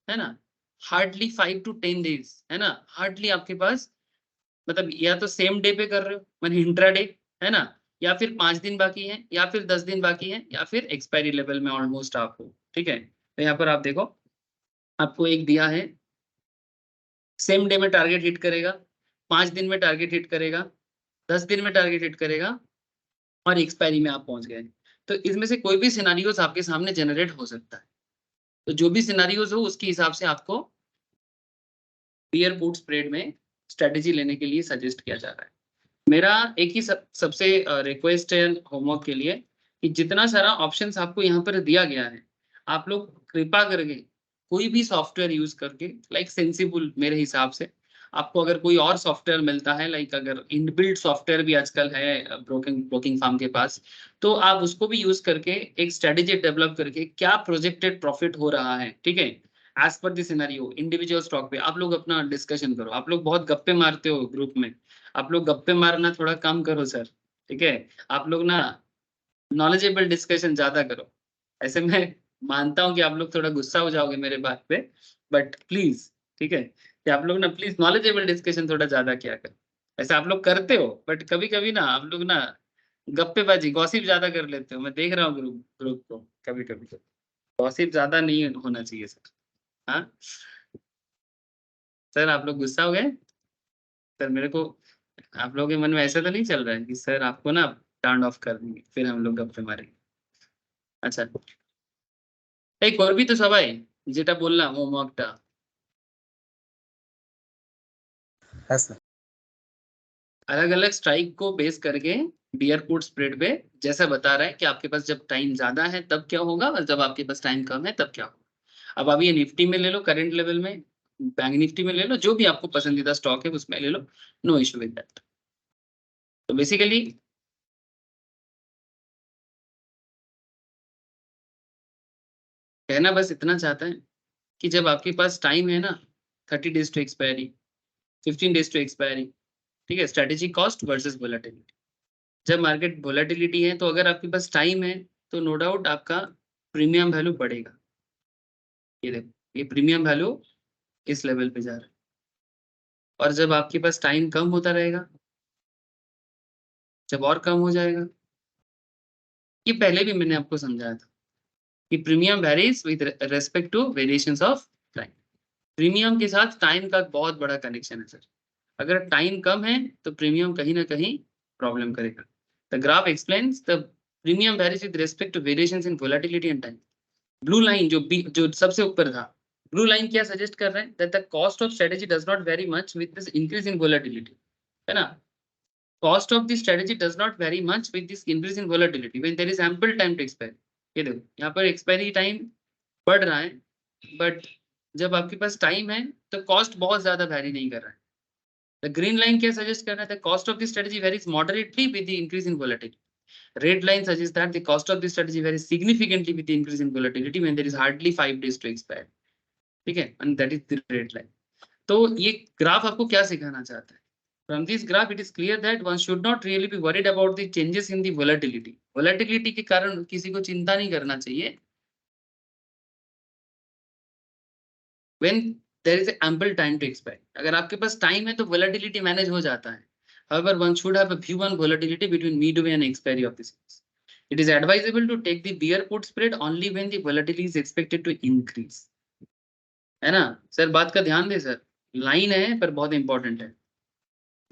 Speaker 2: है ना, हार्डली 5 to 10 डेज है ना, हार्डली आपके पास, मतलब या तो सेम डे पे कर रहे हो मैंने इंट्राडे है ना, या फिर 5 दिन बाकी है, या फिर 10 दिन बाकी है, या फिर एक्सपायरी लेवल में ऑलमोस्ट आप हो, ठीक है। तो यहाँ पर आप देखो, आपको एक दिया है, सेम डे में टारगेट हिट करेगा, 5 दिन में टारगेट हिट करेगा, 10 दिन में टारगेट हिट करेगा, और एक्सपायरी में आप पहुंच गए। तो इसमें से कोई भी सिनारियोस आपके सामने जनरेट हो सकता है, तो जो भी सिनारियोस हो उसके हिसाब से आपको बियर पुट स्प्रेड में स्ट्रेटेजी लेने के लिए सजेस्ट किया जा रहा है। मेरा एक ही सबसे रिक्वेस्ट है होमवर्क के लिए, कि जितना सारा ऑप्शंस आपको यहाँ पर दिया गया है, आप लोग कृपा करके कोई भी सॉफ्टवेयर यूज करके, लाइक सेंसिबल, मेरे हिसाब से आपको अगर कोई और सॉफ्टवेयर मिलता है, लाइक अगर इनबिल्ट सॉफ्टवेयर भी आजकल है ब्रोकिंग फार्म के पास, तो आप उसको भी यूज करके एक स्ट्रेटेजी डेवलप करके क्या प्रोजेक्टेड प्रॉफिट हो रहा है, ठीक है, as per the scenario individual stock पे आप लोग अपना डिस्कशन करो। आप लोग बहुत गप्पे मारते हो ग्रुप में, आप लोग गप्पे मारना थोड़ा कम करो सर, ठीक है। आप लोग ना नॉलेजेबल डिस्कशन ज्यादा करो। ऐसे मैं मानता हूँ कि आप लोग थोड़ा गुस्सा हो जाओगे मेरे बात पे, बट प्लीज, ठीक है, कि आप लोग ना प्लीज नॉलेजेबल डिस्कशन थोड़ा ज्यादा किया करो। ऐसा आप लोग करते हो, बट कभी कभी ना आप लोग ना गप्पेबाजी गॉसिप ज्यादा कर लेते हो, मैं देख रहा हूँ ग्रुप ग्रुप को, कभी कभी गॉसिप ज्यादा नहीं होना चाहिए सर। हाँ सर, आप लोग गुस्सा हो गए सर, मेरे को आप लोगों के मन में ऐसा तो नहीं चल रहा है कि सर आपको ना टर्न ऑफ कर देंगे फिर हम लोग गप्पे मारेंगे? আচ্ছা, এই করবি তো সবাই যেটা বললাম হোমওয়ার্কটা?
Speaker 3: হ্যাঁ স্যার।
Speaker 2: अलग अलग स्ट्राइक को बेस करके बियर पुट स्प्रेड पे जैसा बता रहा है कि आपके पास जब टाइम ज्यादा है तब क्या होगा, और जब आपके पास टाइम कम है तब क्या होगा। अब आप ये निफ्टी में ले लो, करंट लेवल में, बैंक निफ्टी में ले लो, जो भी आपको पसंदीदा स्टॉक है उसमें ले लो, नो इशू विद दैट। तो बेसिकली कहना बस इतना चाहता है कि जब आपके पास टाइम है ना, 30 days to expiry, 15 days to expiry, ठीक है, स्ट्रेटेजी कॉस्ट वर्सेस वोलेटिलिटी। जब मार्केट वोलेटिलिटी है तो अगर आपके पास टाइम है तो नो डाउट आपका प्रीमियम वैल्यू बढ़ेगा। ये देखो, ये प्रीमियम वैल्यू इस लेवल पे जा रहा है, और जब आपके पास टाइम कम होता रहेगा, जब और कम हो जाएगा, ये पहले भी मैंने आपको समझाया था कि premium varies with respect to variations of time. Premium के साथ टाइम का बहुत बड़ा कनेक्शन है सर। अगर टाइम कम है तो प्रीमियम कहीं ना कहीं प्रॉब्लम करेगा। The graph explains the premium varies with respect to variations in volatility and time. Blue line जो सबसे ऊपर था, ब्लू लाइन क्या सजेस्ट कर रहा है, that the cost of strategy does not vary much with this increase in volatility, है ना। Cost of the strategy does not vary much with this increase in volatility when there is ample time to expire. ये देखो यहाँ पर expiry time बढ़ रहा है, but जब आपके पास टाइम है तो कॉस्ट बहुत ज्यादा वैरी नहीं कर रहा है। द ग्रीन लाइन क्या सजेस्ट कर रहा है, the cost of the strategy varies moderately with the increase in volatility. Red line suggests that the cost of the strategy varies significantly with the increase in volatility when there is hardly 5 days to expire, ठीक है, and that is the red line। तो ये graph आपको क्या सिखाना चाहता है? From this graph it is clear that one should not really be worried about the changes in the volatility। volatility के कारण किसी को चिंता नहीं करना चाहिए when there is ample time to expire। अगर आपके पास टाइम है तो volatility मैनेज हो जाता है। However, one should have a view on volatility between midway and expiry of the series। It is advisable to take the bear put spread only when the volatility is expected to increase। है ना sir, बात का ध्यान दे sir, line है पर बहुत important है।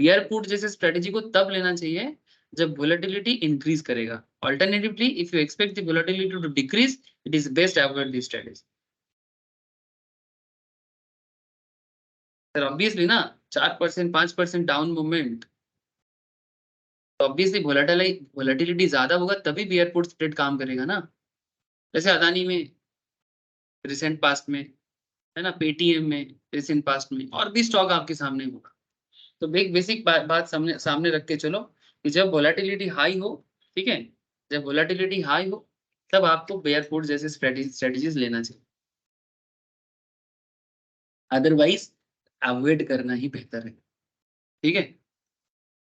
Speaker 2: Beer put जैसे स्ट्रेटेजी को तब लेना चाहिए जब वोलेटिलिटी इंक्रीज करेगा। Alternatively if you expect the volatility to decrease, it is best avoid this strategy. Sir obviously ना 4% 5% डाउन मूवमेंट, तो ऑब्वियसली वोलेटिलिटी ज्यादा होगा तभी बियर पुट स्प्रेड काम करेगा ना। जैसे अदानी में रिसेंट पास्ट में, है ना, पेटीएम में रिसेंट पास्ट में, और भी स्टॉक आपके सामने होगा। तो एक बेसिक बात सामने सामने रख के चलो कि जब वोलेटिलिटी हाई हो, ठीक है, जब वोलेटिलिटी हाई हो तब आपको बेयर पुट जैसे स्ट्रेटेजीज लेना चाहिए, अदरवाइज अवॉइड करना ही बेहतर है, ठीक है।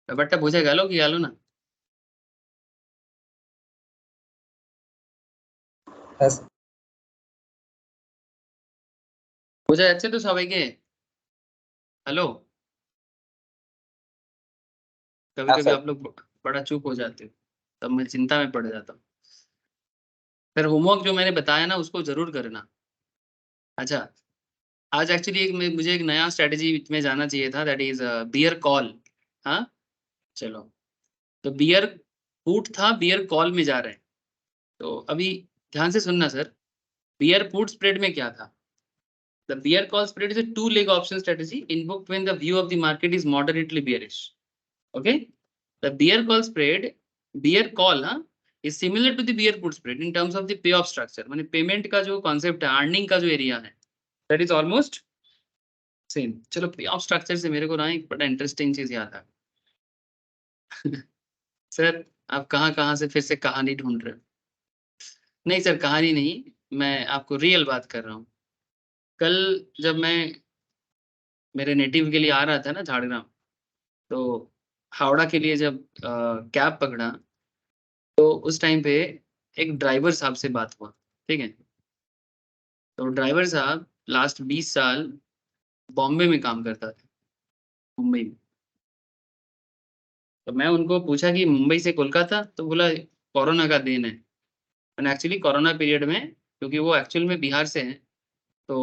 Speaker 2: ব্যাপারটা বোঝা গেল কি গেল না?
Speaker 3: হ্যাঁ
Speaker 2: বোঝা যাচ্ছে তো সবাইকে? हेलो? कभी
Speaker 1: हाँ
Speaker 2: कभी
Speaker 1: सर।
Speaker 2: आप लोग बड़ा चुप हो जाते हो, तब मैं चिंता में पड़ जाता हूँ। फिर होमवर्क जो मैंने बताया ना उसको जरूर करना। अच्छा, आज एक्चुअली मुझे एक नया स्ट्रेटेजी में जाना चाहिए था, दैट इज बियर कॉल। हाँ, चलो, तो बियर पुट था, बियर कॉल में जा रहे हैं। तो अभी ध्यान से सुनना सर, बियर पुट स्प्रेड में क्या था? The bear call spread is a two-leg option strategy invoked when the view of the market is moderately bearish. Okay, the bear call spread, bear call is similar to the bear put spread in terms of the payoff structure. माने payment का जो concept है, earning का जो area है, that is almost same. चलो, पेऑफ structure से मेरे को ना एक बड़ा इंटरेस्टिंग चीज याद आ सर, आप कहाँ से फिर से कहानी ढूंढ रहे हो? नहीं सर, कहानी नहीं, मैं आपको रियल बात कर रहा हूँ। कल जब मैं मेरे नेटिव के लिए आ रहा था ना झाड़ग्राम, तो हावड़ा के लिए जब कैब पकड़ा, तो उस टाइम पे एक ड्राइवर साहब से बात हुआ। ठीक है, तो ड्राइवर साहब लास्ट 20 साल बॉम्बे में काम करता था, मुंबई में। तो मैं उनको पूछा कि मुंबई से कोलकाता, तो बोला कोरोना का देन है। एंड एक्चुअली कोरोना पीरियड में, क्योंकि वो एक्चुअल में बिहार से हैं, तो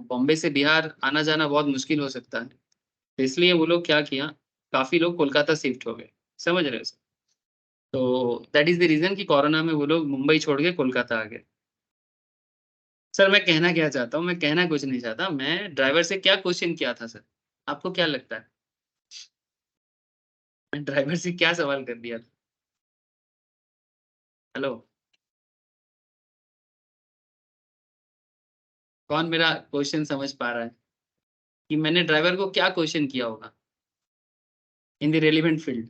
Speaker 2: बॉम्बे से बिहार आना जाना बहुत मुश्किल हो सकता है। तो इसलिए वो लोग क्या किया, काफी लोग कोलकाता शिफ्ट हो गए। समझ रहे हो सर? तो दैट इज द रीजन कि कोरोना में वो लोग मुंबई छोड़ के कोलकाता आ गए। सर मैं कहना क्या चाहता हूँ, मैं कहना कुछ नहीं चाहता, मैं ड्राइवर से क्या क्वेश्चन किया था सर, आपको क्या लगता है? मैं ड्राइवर से क्या सवाल कर दिया था? हेलो, कौन मेरा क्वेश्चन समझ पा रहा है कि मैंने ड्राइवर को क्या क्वेश्चन किया होगा इन द रेलिवेंट फील्ड?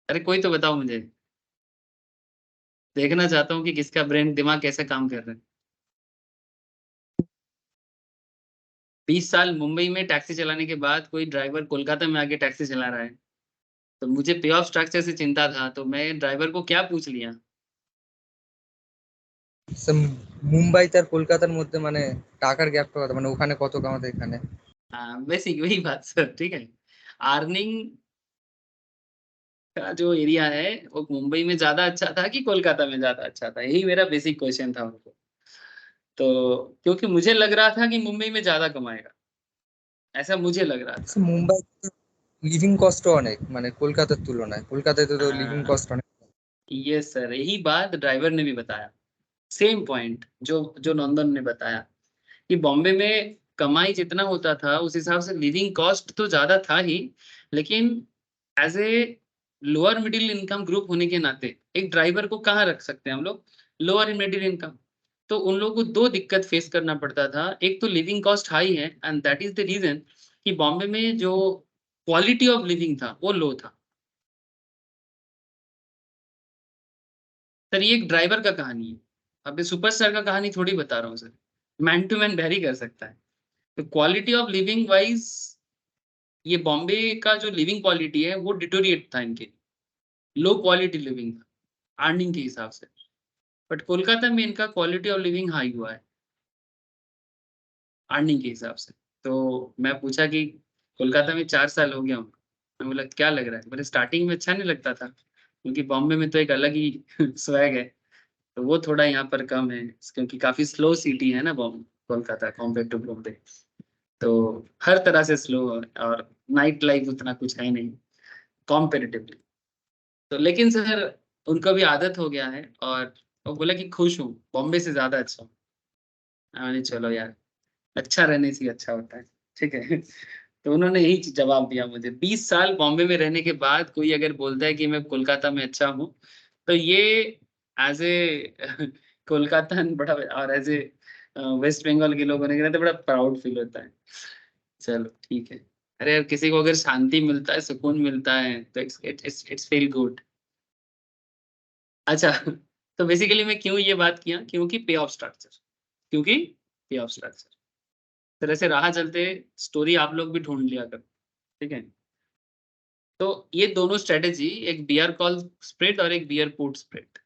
Speaker 2: अरे कोई तो बताओ मुझे, देखना चाहता हूँ कि किसका ब्रेन दिमाग कैसे काम कर रहा है। 20 साल मुंबई में टैक्सी चलाने के बाद कोई ड्राइवर कोलकाता में आके टैक्सी चला रहा है, तो मुझे पे ऑफ स्ट्रक्चर से चिंता था, तो मैं ड्राइवर को क्या पूछ लिया?
Speaker 3: স্যার, মুম্বাই আর কলকাতার মধ্যে মানে টাকার গ্যাপটা কত, মানে ওখানে কত কামাতে এখানে?
Speaker 2: हाँ, बेसिक वही बात सर। ठीक है, अर्निंग का जो एरिया है वो मुंबई में ज्यादा अच्छा था कि कोलकाता में ज्यादा अच्छा था, यही मेरा बेसिक क्वेश्चन था उनको। तो क्योंकि मुझे लग रहा था कि मुंबई में ज्यादा कमाएगा, ऐसा मुझे लग रहा था।
Speaker 3: মুম্বাই লিভিং কস্টও অনেক, মানে কলকাতার তুলনায় কলকাতাতে তো লিভিং
Speaker 2: हाँ,
Speaker 3: কস্ট অনেক।
Speaker 2: ये सर, यही बात ड्राइवर ने भी बताया, सेम पॉइंट जो जो नंदन ने बताया कि बॉम्बे में कमाई जितना होता था उस हिसाब से लिविंग कॉस्ट तो ज्यादा था ही, लेकिन as a lower middle income group होने के नाते एक ड्राइवर को कहाँ रख सकते हैं हम लोग? Lower middle income. तो उन लोगों को दो दिक्कत फेस करना पड़ता था, एक तो लिविंग कॉस्ट हाई है, and that is the reason कि बॉम्बे में जो क्वालिटी ऑफ लिविंग था वो लो था। सर ये एक ड्राइवर का कहानी है, अब ये सुपरस्टार का कहानी थोड़ी बता रहा हूँ sir, man to man vary कर सकता है। तो क्वालिटी ऑफ लिविंग वाइज ये बॉम्बे का जो लिविंग क्वालिटी है वो डिटोरिएट था, इनके लो क्वालिटी लिविंग था अर्निंग के हिसाब से। बट कोलकाता में इनका क्वालिटी ऑफ लिविंग हाई हुआ है अर्निंग के हिसाब से। तो मैं पूछा कि कोलकाता में 4 साल हो गया हूँ, मैं बोला क्या लग रहा है? बोले स्टार्टिंग में अच्छा नहीं लगता था, क्योंकि बॉम्बे में तो एक अलग ही स्वैग है, तो वो थोड़ा यहाँ पर कम है, क्योंकि काफी स्लो सिटी है ना बॉम्बे, कोलकाता कॉम्पेयर टू बॉम्बे। तो हर तरह से स्लो है, और नाइट लाइफ उतना कुछ है नहीं कॉम्पेरेटिवली। तो लेकिन सर उनको भी आदत हो गया है, और वो बोला कि खुश हूँ, बॉम्बे से ज्यादा अच्छा हूँ। मैंने चलो यार, अच्छा रहने से ही अच्छा होता है। ठीक है तो उन्होंने यही जवाब दिया मुझे, 20 साल बॉम्बे में रहने के बाद कोई अगर बोलता है कि मैं कोलकाता में अच्छा हूँ, तो ये एज ए कोलकाता बड़ा, और एज ए वेस्ट बंगाल के लोग होने के नाते बड़ा प्राउड फील होता है। चलो ठीक है, अरे यार किसी को अगर शांति मिलता है, सुकून मिलता है, तो इट्स फील गुड। अच्छा तो बेसिकली मैं क्यों ये बात किया, क्योंकि पे ऑफ स्ट्रक्चर, क्योंकि पे ऑफ स्ट्रक्चर। तरह से राह चलते स्टोरी आप लोग भी ढूंढ लिया करो, ठीक है? तो ये दोनों स्ट्रेटेजी, एक बियर कॉल स्प्रेड और एक बियर पुट स्प्रेड,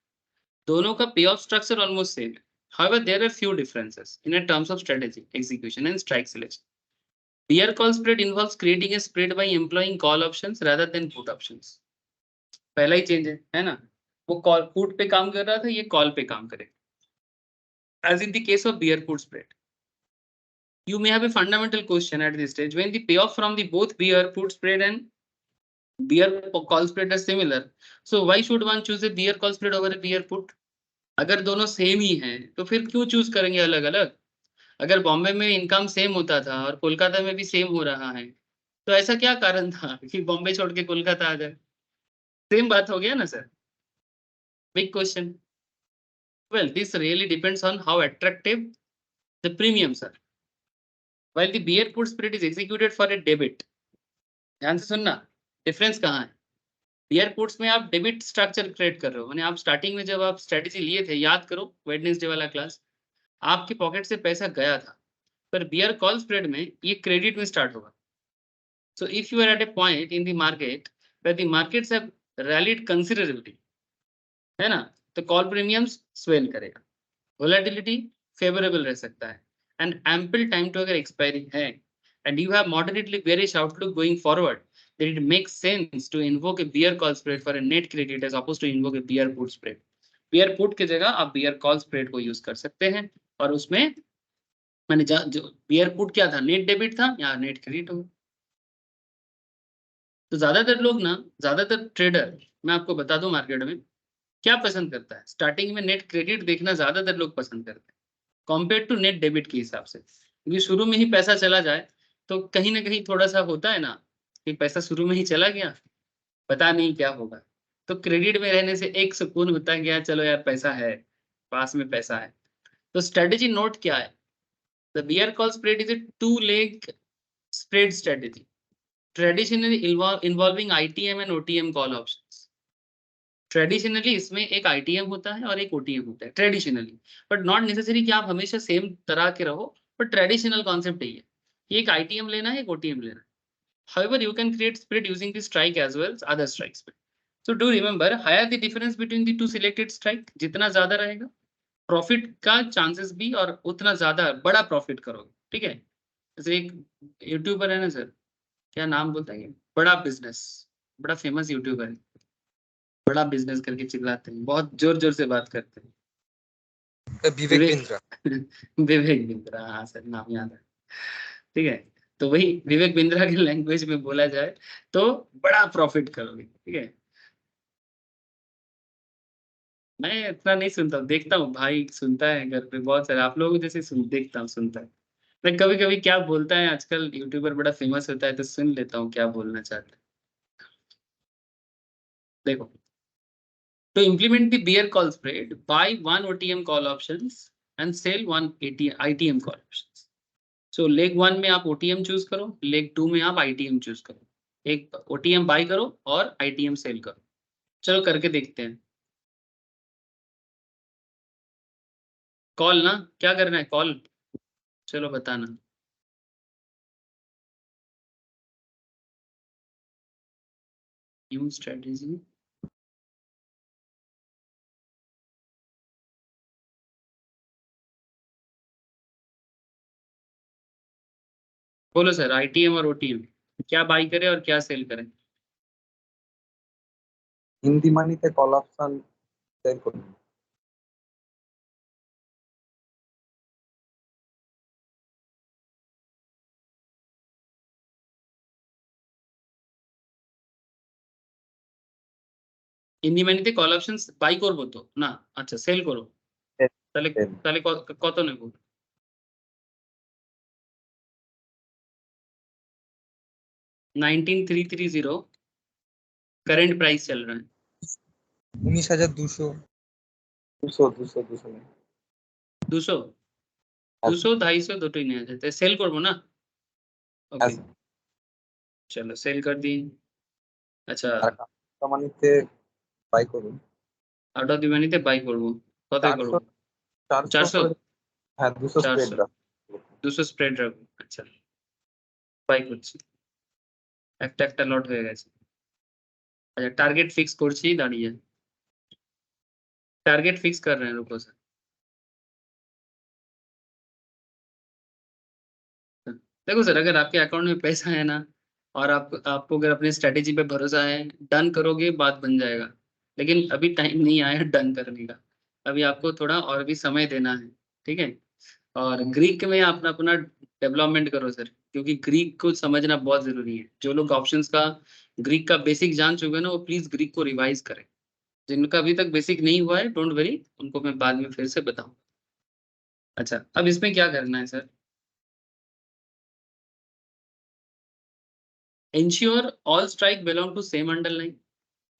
Speaker 2: दोनों का पे ऑफ स्ट्रक्चर ऑलमोस्ट सेम है. However, there are few differences in terms of strategy, execution and strike selection. Bear call spread involves creating a spread by employing call options rather than put options. पहला ही change है ना. वो call put पे काम कर रहा था, ये कॉल पे काम करेगा. As in the case of bear put spread, you may have a fundamental question at this stage. When the payoff from the both bear put spread and bear call spread are similar, so why should one choose a bear call spread over a bear put? अगर दोनों same ही हैं तो फिर क्यों choose करेंगे अलग अलग? अगर बॉम्बे में इनकम सेम होता था और कोलकाता में भी सेम हो रहा है, तो ऐसा क्या कारण था कि बॉम्बे छोड़ के कोलकाता आ जाए? सेम बात हो गया ना sir. Big question. Well, this really depends on how attractive the premiums are. While the bear put spread is executed for a debit, ध्यान से सुनना, डिफरेंस कहाँ है? बियर पुट्स में आप डेबिट स्ट्रक्चर क्रिएट कर रहे हो, माने आप स्टार्टिंग में जब आप स्ट्रेटेजी लिए थे, याद करो वेडनेसडे वाला क्लास, आपके पॉकेट से पैसा गया था, पर बियर कॉल स्प्रेड में ये क्रेडिट में स्टार्ट होगा. So if you are at a point in the market where the markets have rallied considerably, है ना, तो कॉल प्रीमियम्स स्वेल करेगा, वोलेटिलिटी फेवरेबल रह सकता है, एंड एम्पल टाइम टू अगर एक्सपायरी है, and you have moderately bearish outlook going forward, then it makes sense to invoke a bear call spread for a net credit as opposed to invoke a bear put spread. bear put की जगह आप bear call spread को use कर सकते हैं, और उसमें मैंने जो bear put क्या था, नेट डेबिट था या नेट क्रेडिट हो. तो ज्यादातर ट्रेडर, मैं आपको बता दूं मार्केट में क्या पसंद करता है, स्टार्टिंग में नेट क्रेडिट देखना ज्यादातर लोग पसंद करते हैं कंपेयर टू नेट डेबिट के हिसाब से, क्योंकि शुरू में ही पैसा चला जाए तो कहीं ना कहीं थोड़ा सा होता है ना कि पैसा शुरू में ही चला गया, पता नहीं क्या होगा. तो क्रेडिट में रहने से एक सुकून होता है कि यार चलो यार पैसा है, पास में पैसा है. तो स्ट्रेटेजी नोट क्या है, the bear call spread is a 2-leg spread strategy traditionally involving ITM and OTM call options. Traditionally इसमें एक ITM होता है और एक OTM होता है ट्रेडिशनली, बट नॉट नेसेसरी कि आप हमेशा सेम तरह के रहो, बट ट्रेडिशनल कॉन्सेप्ट यही है कि एक ITM लेना है, एक OTM लेना है. However, you can create spread using the strike as well as other strike spread. So do remember, higher the difference between the two selected strike, जितना ज्यादा रहेगा प्रॉफिट का चांसेस भी और उतना ज्यादा बड़ा प्रॉफिट करोगे. ठीक है, जैसे एक यूट्यूबर है ना सर, क्या नाम बोलता है, बड़ा बिजनेस, बड़ा फेमस यूट्यूबर है, बड़ा बिजनेस करके चिल्लाते हैं, बहुत जोर जोर से बात करते हैं.
Speaker 3: विवेक बिंद्रा.
Speaker 2: विवेक बिंद्रा, हाँ सर नाम याद है. ठीक है, तो वही विवेक बिंद्रा की लैंग्वेज में बोला जाए तो बड़ा प्रॉफिट करोगे. ठीक है, मैं इतना नहीं सुनता हूँ, देखता हूँ भाई सुनता है घर पे, बहुत सारे आप लोगों जैसे देखता हूँ, सुनता है. मैं कभी कभी क्या बोलता है, आजकल यूट्यूबर बड़ा फेमस होता है तो सुन लेता हूँ क्या बोलना चाहता है. देखो, to implement the bear call spread, buy one OTM call options and sell one ITM call options. So leg 1 में आप OTM चूज करो, leg 2 में आप ITM चूज करो, एक OTM बाय करो और ITM सेल करो. चलो करके देखते हैं. कॉल ना, क्या करना है कॉल, चलो बताना. न्यू स्ट्रेटेजी, बोलो सर, ITM और OTM क्या बाई करें और क्या सेल करें?
Speaker 1: इन दी মানিতে কল অপশন সেল করুন.
Speaker 2: ইন্দি মানিতে কল অপশনস বাই করবো তো না, আচ্ছা সেল করো, তাহলে তাহলে কত নেব? 19,330 करंट प्राइस चल रहा है.
Speaker 3: 19,200.
Speaker 1: 200 নেই.
Speaker 2: 200 200 250 দুটোই নেওয়া যায়, তাই সেল করবো না. ওকে চলো সেল कर दी. আচ্ছা
Speaker 1: মানিতে বাই করুন,
Speaker 2: আউট অফ দি মানিতে বাই করবো, কত করব? 400.
Speaker 1: হ্যাঁ 200 স্প্রেড
Speaker 2: 200 স্প্রেড রাখবো. আচ্ছা বাই করছি, একটা লট হয়ে গেছে. अच्छा टारगेट फिक्स করছি দাঁড়িয়ে टारगेट फिक्स कर रहे हैं रुको सर देखो सर अगर आपके अकाउंट में पैसा है ना और आपको अगर अपनी स्ट्रेटेजी पे भरोसा है डन करोगे बात बन जाएगा लेकिन अभी टाइम नहीं आया डन करने का अभी आपको थोड़ा और भी समय देना है ठीक है और ग्रीक में आप अपना डेवलपमेंट करो सर क्योंकि ग्रीक को समझना बहुत जरूरी है जो लोग ऑप्शंस का ग्रीक का बेसिक जान चुके हैं ना वो प्लीज ग्रीक को रिवाइज करें जिनका अभी तक बेसिक नहीं हुआ है डोंट वरी उनको मैं बाद में फिर से बताऊं अच्छा अब इसमें क्या करना है sir ensure all strike belong to same underline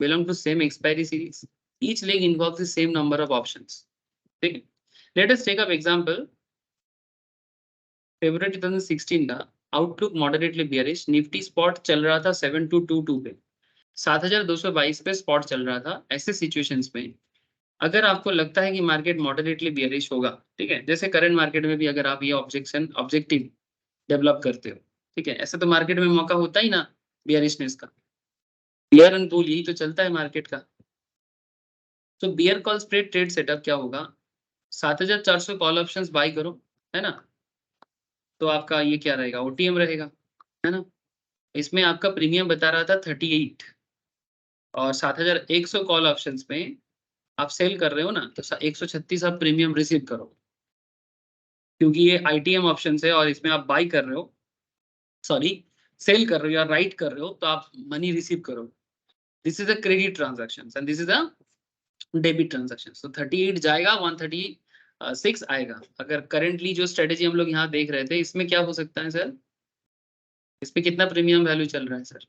Speaker 2: belong to same expiry series each leg involves the same number of options ठीक है let us take up example February 2016 का outlook moderately bearish Nifty spot चल रहा था 7222 पे 7222 पे spot चल रहा था ऐसे सिचुएशंस में अगर आपको लगता है कि मार्केट मॉडरेटली बियरिश होगा ठीक है जैसे करंट मार्केट में भी अगर आप ये ऑब्जेक्टिव डेवलप करते हो ठीक है ऐसे तो मार्केट में मौका होता ही ना बियरिशनेस का बियर एंड बुल यही तो चलता है मार्केट का तो bear call spread trade setup क्या होगा 7400 कॉल ऑप्शंस बाय करो है ना तो आपका ये क्या रहेगा ओटीएम रहेगा है ना इसमें आपका प्रीमियम बता रहा था 38 और 7100 कॉल ऑप्शंस में आप सेल कर रहे हो ना तो 136 आप प्रीमियम रिसीव करो क्योंकि ये आईटीएम ऑप्शन है और इसमें आप बाई कर रहे हो सॉरी सेल कर रहे हो या राइट कर रहे हो तो आप मनी रिसीव करो this is a credit transaction and this is a debit transaction तो 38 जाएगा 136 आएगा अगर करेंटली जो स्ट्रेटेजी हम लोग यहाँ देख रहे थे इसमें क्या हो सकता है सर इसमें कितना प्रीमियम वैल्यू चल रहा है सर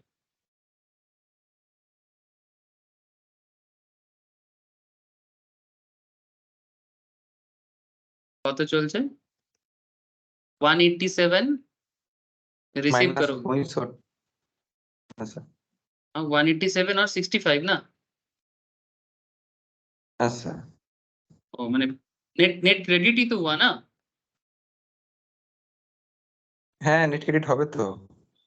Speaker 2: কত চলছে 187 रिसीव
Speaker 1: माइनस
Speaker 2: करोगे
Speaker 1: वही सो अच्छा
Speaker 2: 187 और 65 ना
Speaker 1: अच्छा
Speaker 2: ओ मैंने नेट नेट क्रेडिट ही तो हुआ ना
Speaker 1: হ্যাঁ নেট ক্রেডিট হবে তো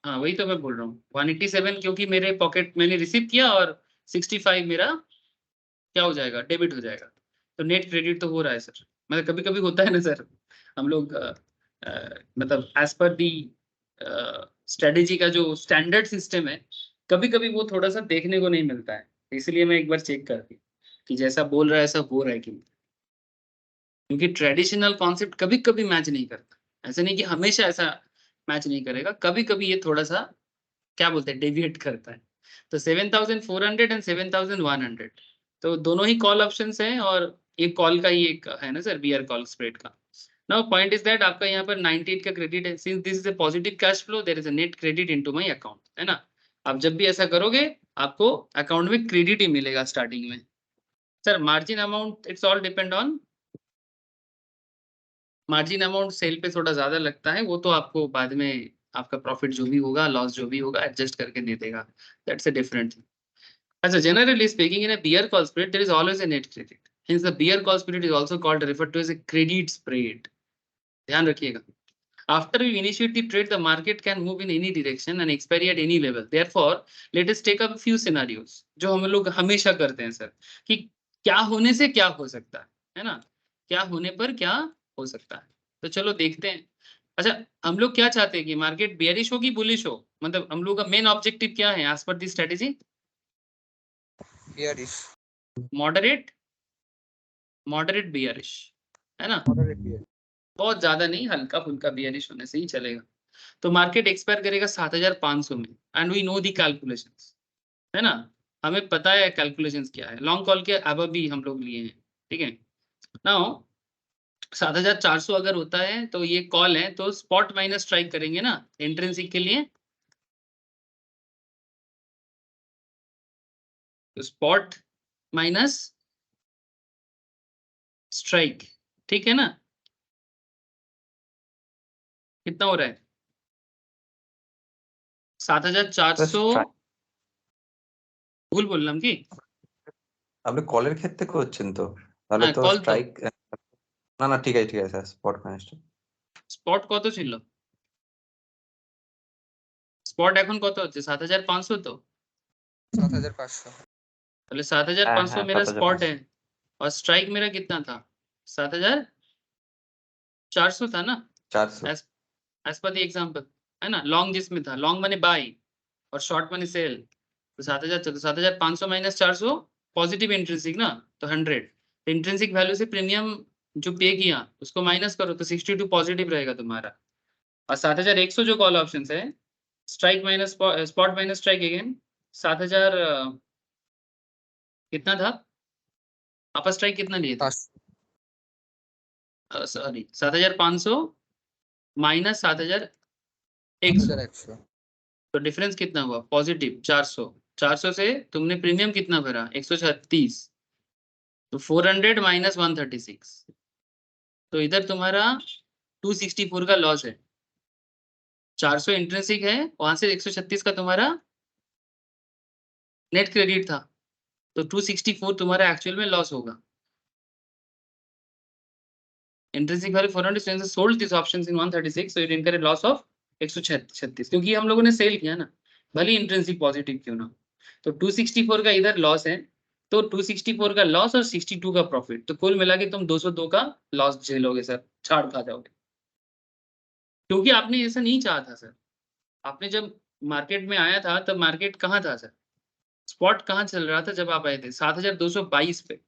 Speaker 2: हाँ वही तो मैं बोल रहा हूँ 187 क्योंकि मेरे पॉकेट मैंने रिसीव किया और 65 मेरा क्या हो जाएगा डेबिट हो जाएगा तो नेट क्रेडिट तो हो रहा है सर मतलब कभी कभी होता है ना सर हम लोग मतलब एज पर दी स्ट्रेटेजी का जो स्टैंडर्ड सिस्टम है कभी कभी वो थोड़ा सा देखने को नहीं मिलता है इसलिए मैं एक बार चेक कर दी कि जैसा बोल रहा है ऐसा हो रहा है कि नहीं क्योंकि ट्रेडिशनल कॉन्सेप्ट कभी कभी मैच नहीं करता ऐसा नहीं कि हमेशा ऐसा मैच नहीं करेगा कभी कभी ये थोड़ा सा क्या बोलते हैं डेविएट करता है तो 7400 एंड 7100 तो दोनों ही कॉल ऑप्शंस हैं और एक कॉल का ही एक है ना सर बियर कॉल स्प्रेड का नाउ पॉइंट इज दैट आपका यहाँ पर 98 का क्रेडिट है since this is a positive cash flow there is a net credit into my account है ना आप जब भी ऐसा करोगे आपको अकाउंट में क्रेडिट ही मिलेगा स्टार्टिंग में sir margin amount it's all depend on margin amount sell पे थोड़ा ज्यादा लगता है वो तो आपको बाद में आपका प्रॉफिट जो भी होगा लॉस जो भी होगा एडजस्ट करके दे देगा दैट्स अ डिफरेंट थिंग अच्छा generally speaking in a bear call spread there is always a net credit hence the beer call spread is also called referred to as a credit spread ध्यान रखिएगा after you initiate the trade the market can move in any direction and expiry at any level therefore let us take up a few scenarios जो हम लोग हमेशा करते हैं sir कि क्या होने से क्या हो सकता है ना क्या होने पर क्या हो सकता है तो चलो देखते हैं अच्छा हम लोग क्या चाहते हैं कि मार्केट बेयरिश हो कि बुलिश हो मतलब हम लोग का मेन ऑब्जेक्टिव क्या है as per the strategy
Speaker 3: bearish
Speaker 2: moderate moderate bearish है ना
Speaker 3: मॉडरेट बियर
Speaker 2: बहुत ज्यादा नहीं हल्का फुल्का बियरिश होने से ही चलेगा तो मार्केट एक्सपायर करेगा 7500 में and we know the calculations है ना हमें पता है कैलकुलेशंस क्या है लॉन्ग कॉल के अब भी हम लोग लिए हैं ठीक है नाउ 7400 अगर होता है तो ये कॉल है तो स्पॉट माइनस स्ट्राइक करेंगे ना इंट्रिंसिक के लिए तो स्पॉट माइनस स्ट्राइक ठीक है ना कितना हो रहा है 7400 ভুল বললাম কি
Speaker 1: আপনি কলের ক্ষেত্রে করছেন তো তাহলে
Speaker 2: হ্যাঁ
Speaker 1: তো
Speaker 2: কল তো
Speaker 1: স্ট্রাইক না না ঠিক আছে স্যার স্পট মাইনাসটা
Speaker 2: স্পট কত ছিল স্পট এখন কত হচ্ছে 7500 তো
Speaker 3: 7500।
Speaker 2: पहले 7500
Speaker 4: हाँ,
Speaker 2: मेरा स्पॉट
Speaker 4: 7500।
Speaker 2: है और स्ट्राइक मेरा कितना था 7400 था ना
Speaker 4: 400।
Speaker 2: एज पर द एग्जांपल है ना। लॉन्ग जिसमें था, लॉन्ग माने बाय और शॉर्ट माने सेल। तो 7500 माइनस 400 पॉजिटिव इंट्रिंसिक ना, तो 100 इंट्रिंसिक वैल्यू से प्रीमियम जो पे किया उसको माइनस करो तो 62 पॉजिटिव रहेगा तुम्हारा। और 7100 जो कॉल ऑप्शन है, strike minus spot minus strike again 7000 कितना था आपका स्ट्राइक कितना लिए थे,
Speaker 3: 500,
Speaker 2: सॉरी 7500 माइनस 7100
Speaker 3: 7100।
Speaker 2: तो डिफरेंस कितना हुआ पॉजिटिव 400। 400 से तुमने प्रीमियम कितना भरा 136 तो 400 माइनस 136 तो इधर तुम्हारा 264 का लॉस है। 400 इंट्रिंसिक है, वहां से 136 का तुम्हारा नेट क्रेडिट था, तो 264 तुम्हारा एक्चुअल में लॉस होगा। Intrinsic value 400 sold this options in 136 so it इनकर ए लॉस ऑफ 136 क्योंकि हम लोगों ने सेल किया ना, भले इंट्रिंसिक पॉजिटिव क्यों ना। तो 264 का इधर लॉस है, तो 264 का लॉस और 62 का प्रॉफिट, तो कुल मिला के तुम 202 का लॉस झेलोगे सर, छाड़ खा जाओगे। क्योंकि आपने ऐसा नहीं चाहा था सर। आपने जब मार्केट में आया था तब मार्केट कहाँ था सर, स्पॉट कहाँ चल रहा था जब आप आए थे 7222 पे,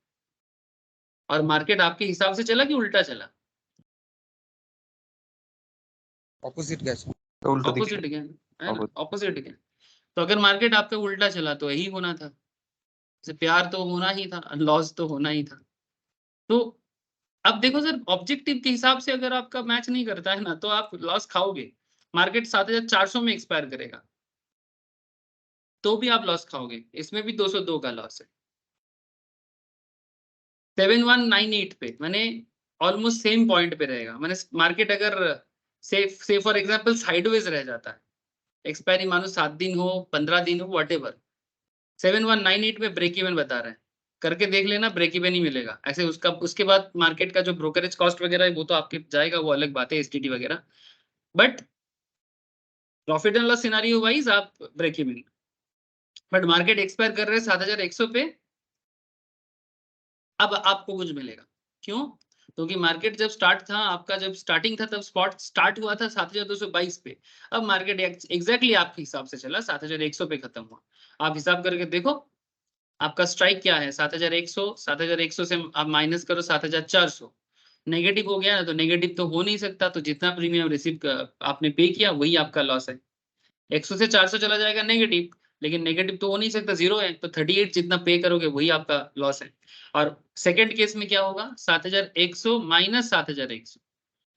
Speaker 2: और मार्केट आपके हिसाब से चला कि उल्टा चला,
Speaker 3: অপোজিট গেছে।
Speaker 4: तो उल्टा दिख
Speaker 2: ऑपोजिट गया है ना,
Speaker 4: Opposite।
Speaker 2: ऑपोजिट गया। तो अगर मार्केट आपका उल्टा चला तो यही होना था, जैसे प्यार तो होना ही था, लॉस तो होना ही था। तो अब देखो सर, ऑब्जेक्टिव के हिसाब से अगर आपका मैच नहीं करता है ना तो आप लॉस खाओगे। मार्केट 7400 में एक्सपायर करेगा तो भी आप लॉस खाओगे, इसमें भी 202 का लॉस है। 7198 पे माने ऑलमोस्ट सेम पॉइंट पे रहेगा, माने मार्केट अगर से फॉर एग्जांपल साइडवेज रह जाता है, एक्सपायरी मानो 7 दिन हो 15 दिन हो व्हाटएवर, 7198 में ब्रेक इवन बता रहे हैं, करके देख लेना ब्रेक इवन ही मिलेगा ऐसे। उसका उसके बाद मार्केट का जो ब्रोकरेज कॉस्ट वगैरह है वो तो आपके जाएगा, वो अलग बात है एसटीटी वगैरह, but profit and loss scenario wise आप break even. But market expire कर रहे हैं 7100 पे, अब आपको कुछ मिलेगा क्यों, क्योंकि मार्केट जब स्टार्ट था आपका, जब स्टार्टिंग था तब स्पॉट स्टार्ट हुआ था 7222 पे, अब मार्केट एग्जैक्टली आपके हिसाब से चला 7100 पे खत्म हुआ। आप हिसाब करके देखो आपका स्ट्राइक क्या है 7100, 7100 से आप माइनस करो 7400, नेगेटिव हो गया ना, तो नेगेटिव तो हो नहीं सकता, तो जितना प्रीमियम रिसीव आपने पे किया वही आपका लॉस है। 100 से 400 चला जाएगा नेगेटिव, लेकिन नेगेटिव तो हो नहीं सकता, जीरो है, तो 38 जितना पे करोगे वही आपका लॉस है। और सेकंड केस में क्या होगा 7100 माइनस 7100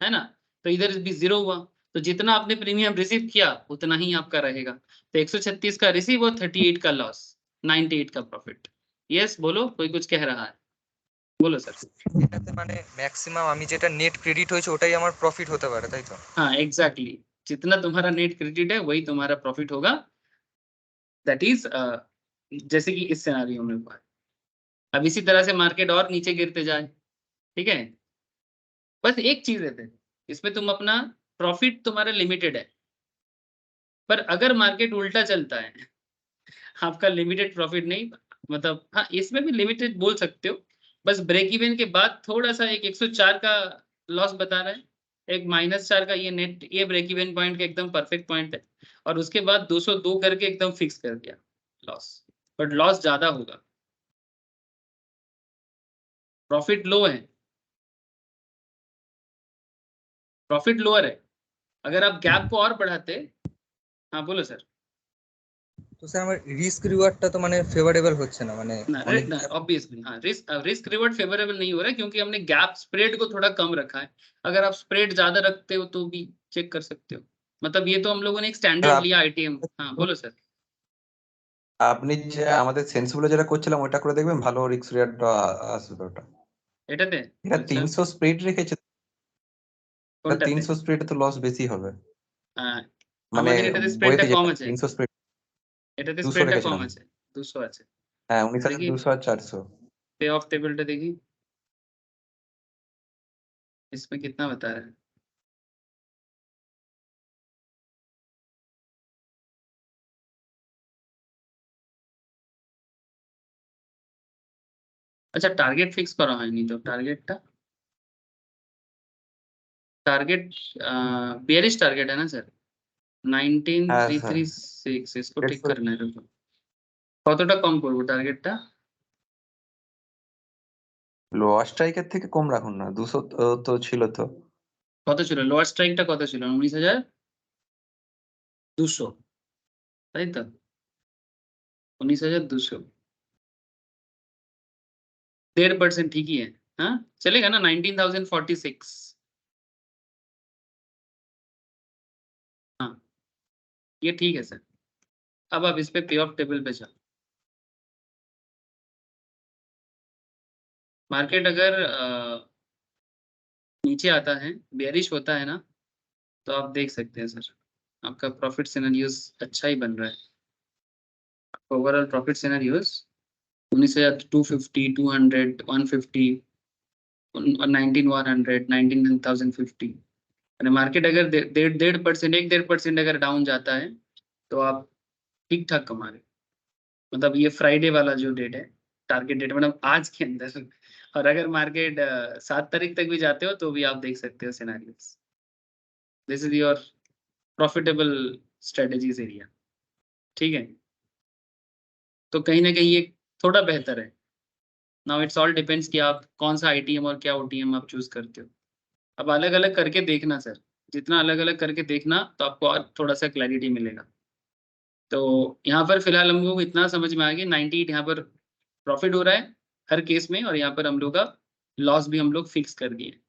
Speaker 2: है ना, तो इधर भी जीरो हुआ, तो जितना आपने प्रीमियम रिसीव किया उतना ही आपका रहेगा। तो 136 का रिसीव और 38 का लॉस, 98 का प्रॉफिट। यस बोलो, कोई कुछ कह रहा है, बोलो सर।
Speaker 3: এটাতে মানে ম্যাক্সিমাম আমি যেটা নেট ক্রেডিট হয়েছে ওটাই আমার প্রফিট হতে পারে, তাই তো?
Speaker 2: हाँ एग्जैक्टली जितना तुम्हारा नेट क्रेडिट है वही तुम्हारा प्रॉफिट होगा, दैट इज जैसे कि इस सिनेरियो में हुआ है। अब इसी तरह से मार्केट और नीचे गिरते जाए, ठीक है, बस एक चीज है इसमें तुम अपना प्रॉफिट तुम्हारा लिमिटेड है, पर अगर मार्केट उल्टा चलता है आपका लिमिटेड प्रॉफिट नहीं, मतलब हाँ इसमें भी लिमिटेड बोल सकते हो, बस ब्रेक इवन के बाद थोड़ा सा एक 104 का लॉस बता रहा है, एक -4 का ये नेट, ये ब्रेक इवन पॉइंट का एकदम परफेक्ट पॉइंट है, और उसके बाद 202 करके एकदम फिक्स कर दिया लॉस, बट लॉस ज्यादा होगा, प्रॉफिट लो है, प्रॉफिट लोअर है। अगर आप गैप को और बढ़ाते, हाँ बोलो सर।
Speaker 3: তো স্যার আমার রিস্ক রিওয়ার্ডটা তো মানে ফেভারেবল হচ্ছে না, মানে
Speaker 2: ना
Speaker 3: অনেক
Speaker 2: ना ऑब्वियसली हाँ, रिस्क रिवॉर्ड फेवरेबल नहीं हो रहा है क्योंकि हमने गैप स्प्रेड को थोड़ा कम रखा है। अगर आप स्प्रेड ज्यादा रखते हो तो भी चेक कर सकते हो, मतलब ये तो हम लोगों ने एक स्टैंडर्ड लिया आईटीएम। हाँ बोलो सर।
Speaker 4: আপনি যে আমাদের সেন্সিবল যেটা করছিলাম ওটা করে দেখবেন, ভালো রিস্ক রেটটা আসবে ওটা।
Speaker 2: এটাতে
Speaker 4: এটা
Speaker 2: আচ্ছা
Speaker 4: 300 স্প্রেড রেখেছে, এটা
Speaker 2: কোনটাতে
Speaker 4: 300 স্প্রেডে তো লস বেশি হবে। মানে
Speaker 2: আমাদের এটাতে স্প্রেডটা
Speaker 4: বইতে
Speaker 2: কম
Speaker 4: যেটা
Speaker 2: আছে,
Speaker 4: 300 স্প্রেড
Speaker 2: এটাতে
Speaker 4: 200
Speaker 2: স্প্রেডটা কম
Speaker 4: রেখেছিলাম।
Speaker 2: আছে 200 আছে।
Speaker 4: হ্যাঁ,
Speaker 2: দেখি
Speaker 4: 19,200 আর 400।
Speaker 2: पे ऑफ टेबलটা দেখি इसमें कितना बता रहा है। আচ্ছা টার্গেট ফিক্স করা হয়নি তো, টার্गेटটা टारगेट बेयरिश टारगेट है ना सर,
Speaker 4: হ্যাঁ স্যার
Speaker 2: 19336 इसको ठीक
Speaker 4: একটু
Speaker 2: करना है। रुको কতটা কম করব টার্গেটটা?
Speaker 4: লোয়ার স্ট্রাইকের থেকে কম রাখুন না, 200 তো ছিল তো।
Speaker 2: কত ছিল লোয়ার স্ট্রাইকটা, কত ছিল? 19200, তাই তো? 19200, 1.5% ठीक ही है। हाँ चलेगा ना, 19046। हाँ ये ठीक है सर। अब आप इस पे पे ऑफ टेबल पे चलो। मार्केट अगर नीचे आता है, बेयरिश होता है ना, तो आप देख सकते हैं सर आपका प्रॉफिट सिनेरियोस अच्छा ही बन रहा है। Overall profit scenarios 19,250, 200, 150, 19,100, 19,050। मार्केट अगर 1.5%, 1.5% अगर डाउन जाता है तो आप ठीक ठाक कमा रहे हो। मतलब ये फ्राइडे वाला जो डेट है, टारगेट डेट, मतलब आज के अंदर। और अगर मार्केट 7 तारीख तक भी जाते हो तो भी आप देख सकते हो scenarios. This is your profitable strategies area, ठीक है? तो कहीं ना कहीं ये थोड़ा बेहतर है। नाउ इट्स ऑल डिपेंड्स कि आप कौन सा आईटीएम और क्या ओटीएम आप चूज करते हो। अब अलग अलग करके देखना सर, जितना अलग अलग करके देखना तो आपको और थोड़ा सा क्लैरिटी मिलेगा। तो यहाँ पर फिलहाल हम लोग इतना समझ में आ गया, 98 यहाँ पर प्रॉफिट हो रहा है हर केस में, और यहाँ पर हम लोग का लॉस भी हम लोग फिक्स कर दिए।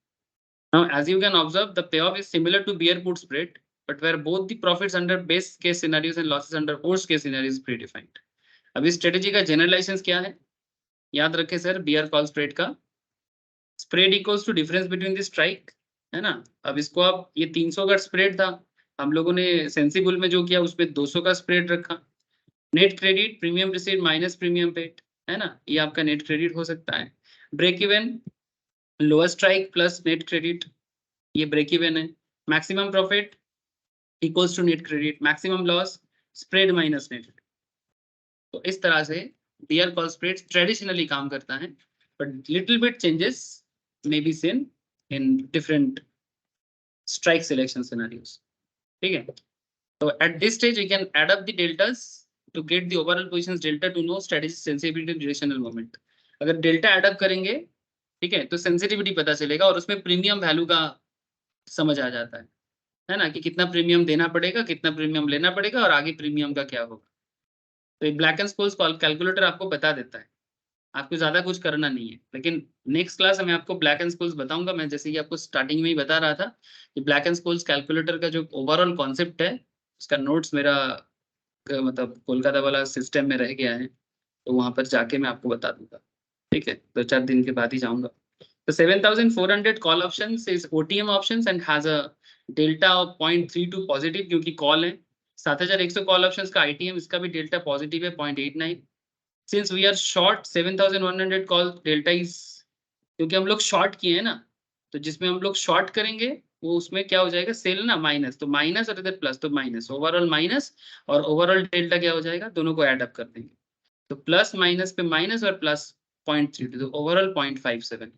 Speaker 2: Now, as you can observe, the payoff is similar to bear put spread, but where both the profits under base case scenarios and losses under worst case scenarios predefined. अब इस strategy का generalisation क्या है? याद रखें sir, bear call spread का spread equals to difference between the strike, है ना? अब इसको आप, ये 300 का स्प्रेड था, हम लोगों ने सेंसिबल में जो किया उसमें 200 का स्प्रेड रखा। Net credit premium received minus premium paid, है ना? ये आपका नेट क्रेडिट हो सकता है। Break even lower strike plus net credit, ये ब्रेक इवन है। Maximum profit equals to net credit, maximum loss spread minus net. तो इस तरह से बियर कॉल स्प्रेड ट्रेडिशनली काम करता है, but little bit changes may be seen in different strike selection scenarios, ठीक है? So at this stage we can add up the deltas to get the overall positions delta to know strategy sensitivity directional moment। अगर delta add up करेंगे, ठीक है, तो sensitivity पता चलेगा और उसमें प्रीमियम वैल्यू का समझ आ जाता है ना, कि कितना प्रीमियम देना पड़ेगा, कितना प्रीमियम लेना पड़ेगा और आगे प्रीमियम का क्या होगा। तो ये ब्लैक एंड स्कोल्स कैलकुलेटर आपको बता देता है, आपको ज्यादा कुछ करना नहीं है। लेकिन नेक्स्ट क्लास में आपको ब्लैक एंड स्कोल्स बताऊंगा मैं, जैसे कि आपको स्टार्टिंग में ही बता रहा था कि ब्लैक एंड स्कोल्स कैलकुलेटर का जो ओवरऑल कॉन्सेप्ट है, उसका नोट्स मेरा मतलब कोलकाता वाला सिस्टम में रह गया है, तो वहां पर जाके मैं आपको बता दूंगा, ठीक है? 2-4 दिन के बाद ही जाऊंगा। तो 7400 call option is OTM option and has a delta of 0.32 positive, क्योंकि कॉल है। 7100 कॉल ऑप्शंस का आईटीएम, इसका भी डेल्टा पॉजिटिव है 0.89। Since we are short 7100 call delta is, क्योंकि हम लोग शॉर्ट किए हैं ना, तो जिसमें हम लोग शॉर्ट करेंगे वो उसमें क्या हो जाएगा, सेल ना माइनस, तो माइनस और इधर प्लस, तो माइनस ओवरऑल माइनस, और ओवरऑल डेल्टा क्या हो जाएगा, दोनों को ऐड अप कर देंगे तो प्लस माइनस पे माइनस और प्लस 0.32, तो overall 0.57।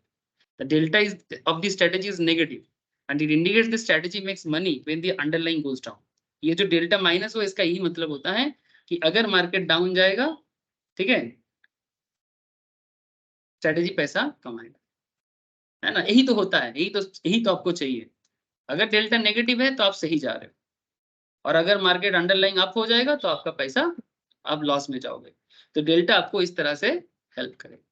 Speaker 2: The delta is of the strategy is negative and it indicates the strategy makes money when the underlying goes down। ये जो डेल्टा माइनस हो, इसका यही मतलब होता है कि अगर मार्केट डाउन जाएगा, ठीक है, स्ट्रेटेजी पैसा कमाएगा, है ना? यही तो होता है, यही तो आपको चाहिए। अगर डेल्टा नेगेटिव है तो आप सही जा रहे हो, और अगर मार्केट अंडरलाइंग अप हो जाएगा तो आपका पैसा, आप लॉस में जाओगे। तो डेल्टा आपको इस तरह से हेल्प करेगा,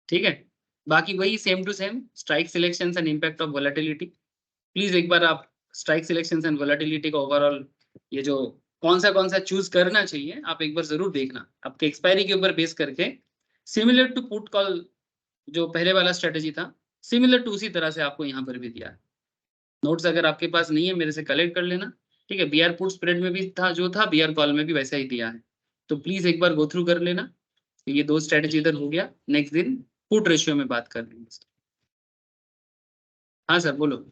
Speaker 2: ठीक है? बाकी वही same to same strike selections and impact of volatility. Please एक बार आप स्ट्राइक सिलेक्शंस एंड वोलेटिलिटी का ओवरऑल ये जो कौन सा चूज करना चाहिए, आप एक बार जरूर देखना, आपके एक्सपायरी के ऊपर बेस करके। सिमिलर टू पुट कॉल जो पहले वाला स्ट्रेटेजी था, सिमिलर टू उसी तरह से आपको यहाँ पर भी दिया है। नोट्स अगर आपके पास नहीं है, मेरे से कलेक्ट कर लेना, ठीक है? बीआर पुट स्प्रेड में भी था जो था, बीआर कॉल में भी वैसा ही दिया है, तो प्लीज एक बार गो थ्रू कर लेना। तो ये दो स्ट्रेटेजी इधर हो गया, नेक्स्ट दिन पुट रेशियो में बात कर लेंगे। हाँ सर बोलो।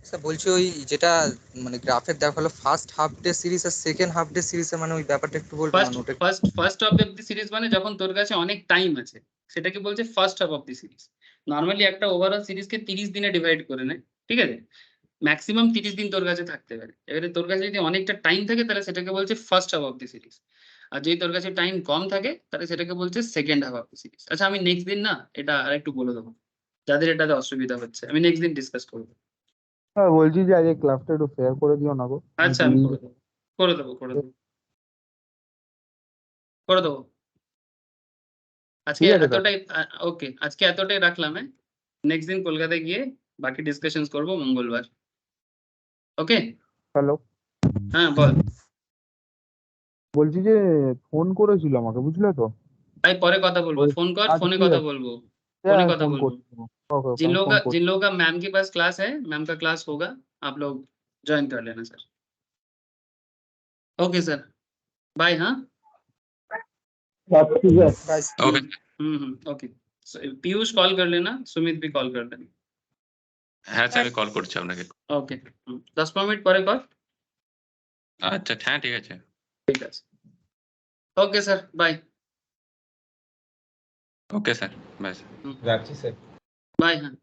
Speaker 3: স্যার বলছি ওই যেটা মানে গ্রাফে দেখালো ফার্স্ট হাফ ডে সিরিজ আর সেকেন্ড হাফ ডে সিরিজে, মানে ওই ব্যাপারটা একটু বলবেন না নোটে?
Speaker 2: ফার্স্ট অফ দ্য সিরিজ মানে যখন তোর কাছে অনেক টাইম আছে, সেটাকে বলছে first half of the series. Normally একটা ওভারঅল সিরিজকে 30 দিনে ডিভাইড করে নেয়, ঠিক আছে? ম্যাক্সিমাম 30 দিন তোর কাছে থাকতে পারে। এবারে তোর কাছে যদি অনেকটা টাইম থাকে তাহলে সেটাকে বলছে first half of the series. আর যদি তোর কাছে টাইম কম থাকে তাহলে সেটাকে বলছে second half of the series. আচ্ছা, আমি নেক্সট দিন না এটা আরেকটু বলে দেবো, যাদের এটাতে অসুবিধা হচ্ছে আমি নেক্সট দিন ডিসকাস করবো।
Speaker 5: হ্যাঁ বলছি যে আজ এই ক্লাসটা একটু শেয়ার করে দিও না গো।
Speaker 2: আচ্ছা, আমি করে দেবো করে দেবো করে দেবো করে দেবো। আজকে
Speaker 5: ঠিক আছে,
Speaker 2: এতটাই, ওকে, আজকে এতটাই রাখলাম। হ্যাঁ, নেক্সট দিন কলকাতায় গিয়ে বাকি ডিসকাশন করবো মঙ্গলবার। ওকে,
Speaker 5: হ্যালো,
Speaker 2: হ্যাঁ বল।
Speaker 5: বলছি যে ফোন করেছিল আমাকে, বুঝলে তো?
Speaker 2: ভাই পরে কথা বলবো, ফোন কর,
Speaker 5: আচ্ছা,
Speaker 2: ফোনে
Speaker 5: ঠিক
Speaker 2: কথা
Speaker 5: আছে।
Speaker 2: বলবो,
Speaker 5: হ্যাঁ,
Speaker 2: फोन ही কথা
Speaker 5: ফোন
Speaker 2: बोलबो।
Speaker 5: করছি। ওকে, ওকে, আমি ফোন করছি।
Speaker 2: जिन लोगों का मैम के पास क्लास है, मैम का क्लास होगा, आप लोग ज्वाइन कर लेना सर। Okay sir, bye. हाँ,
Speaker 3: Guys,
Speaker 2: okay, okay. Piyush call कर लेना, सुमित भी कॉल कर लेना।
Speaker 6: হ্যাঁ স্যার, আমি কল করছি আপনাকে।
Speaker 2: ओके, 10-15 মিনিট পরে কর।
Speaker 6: আচ্ছা, হ্যাঁ ঠিক আছে।
Speaker 2: ঠিক আছে, okay sir, bye.
Speaker 6: Okay sir, bye sir.
Speaker 1: রাখছি স্যার।
Speaker 2: বাই। হ্যাঁ।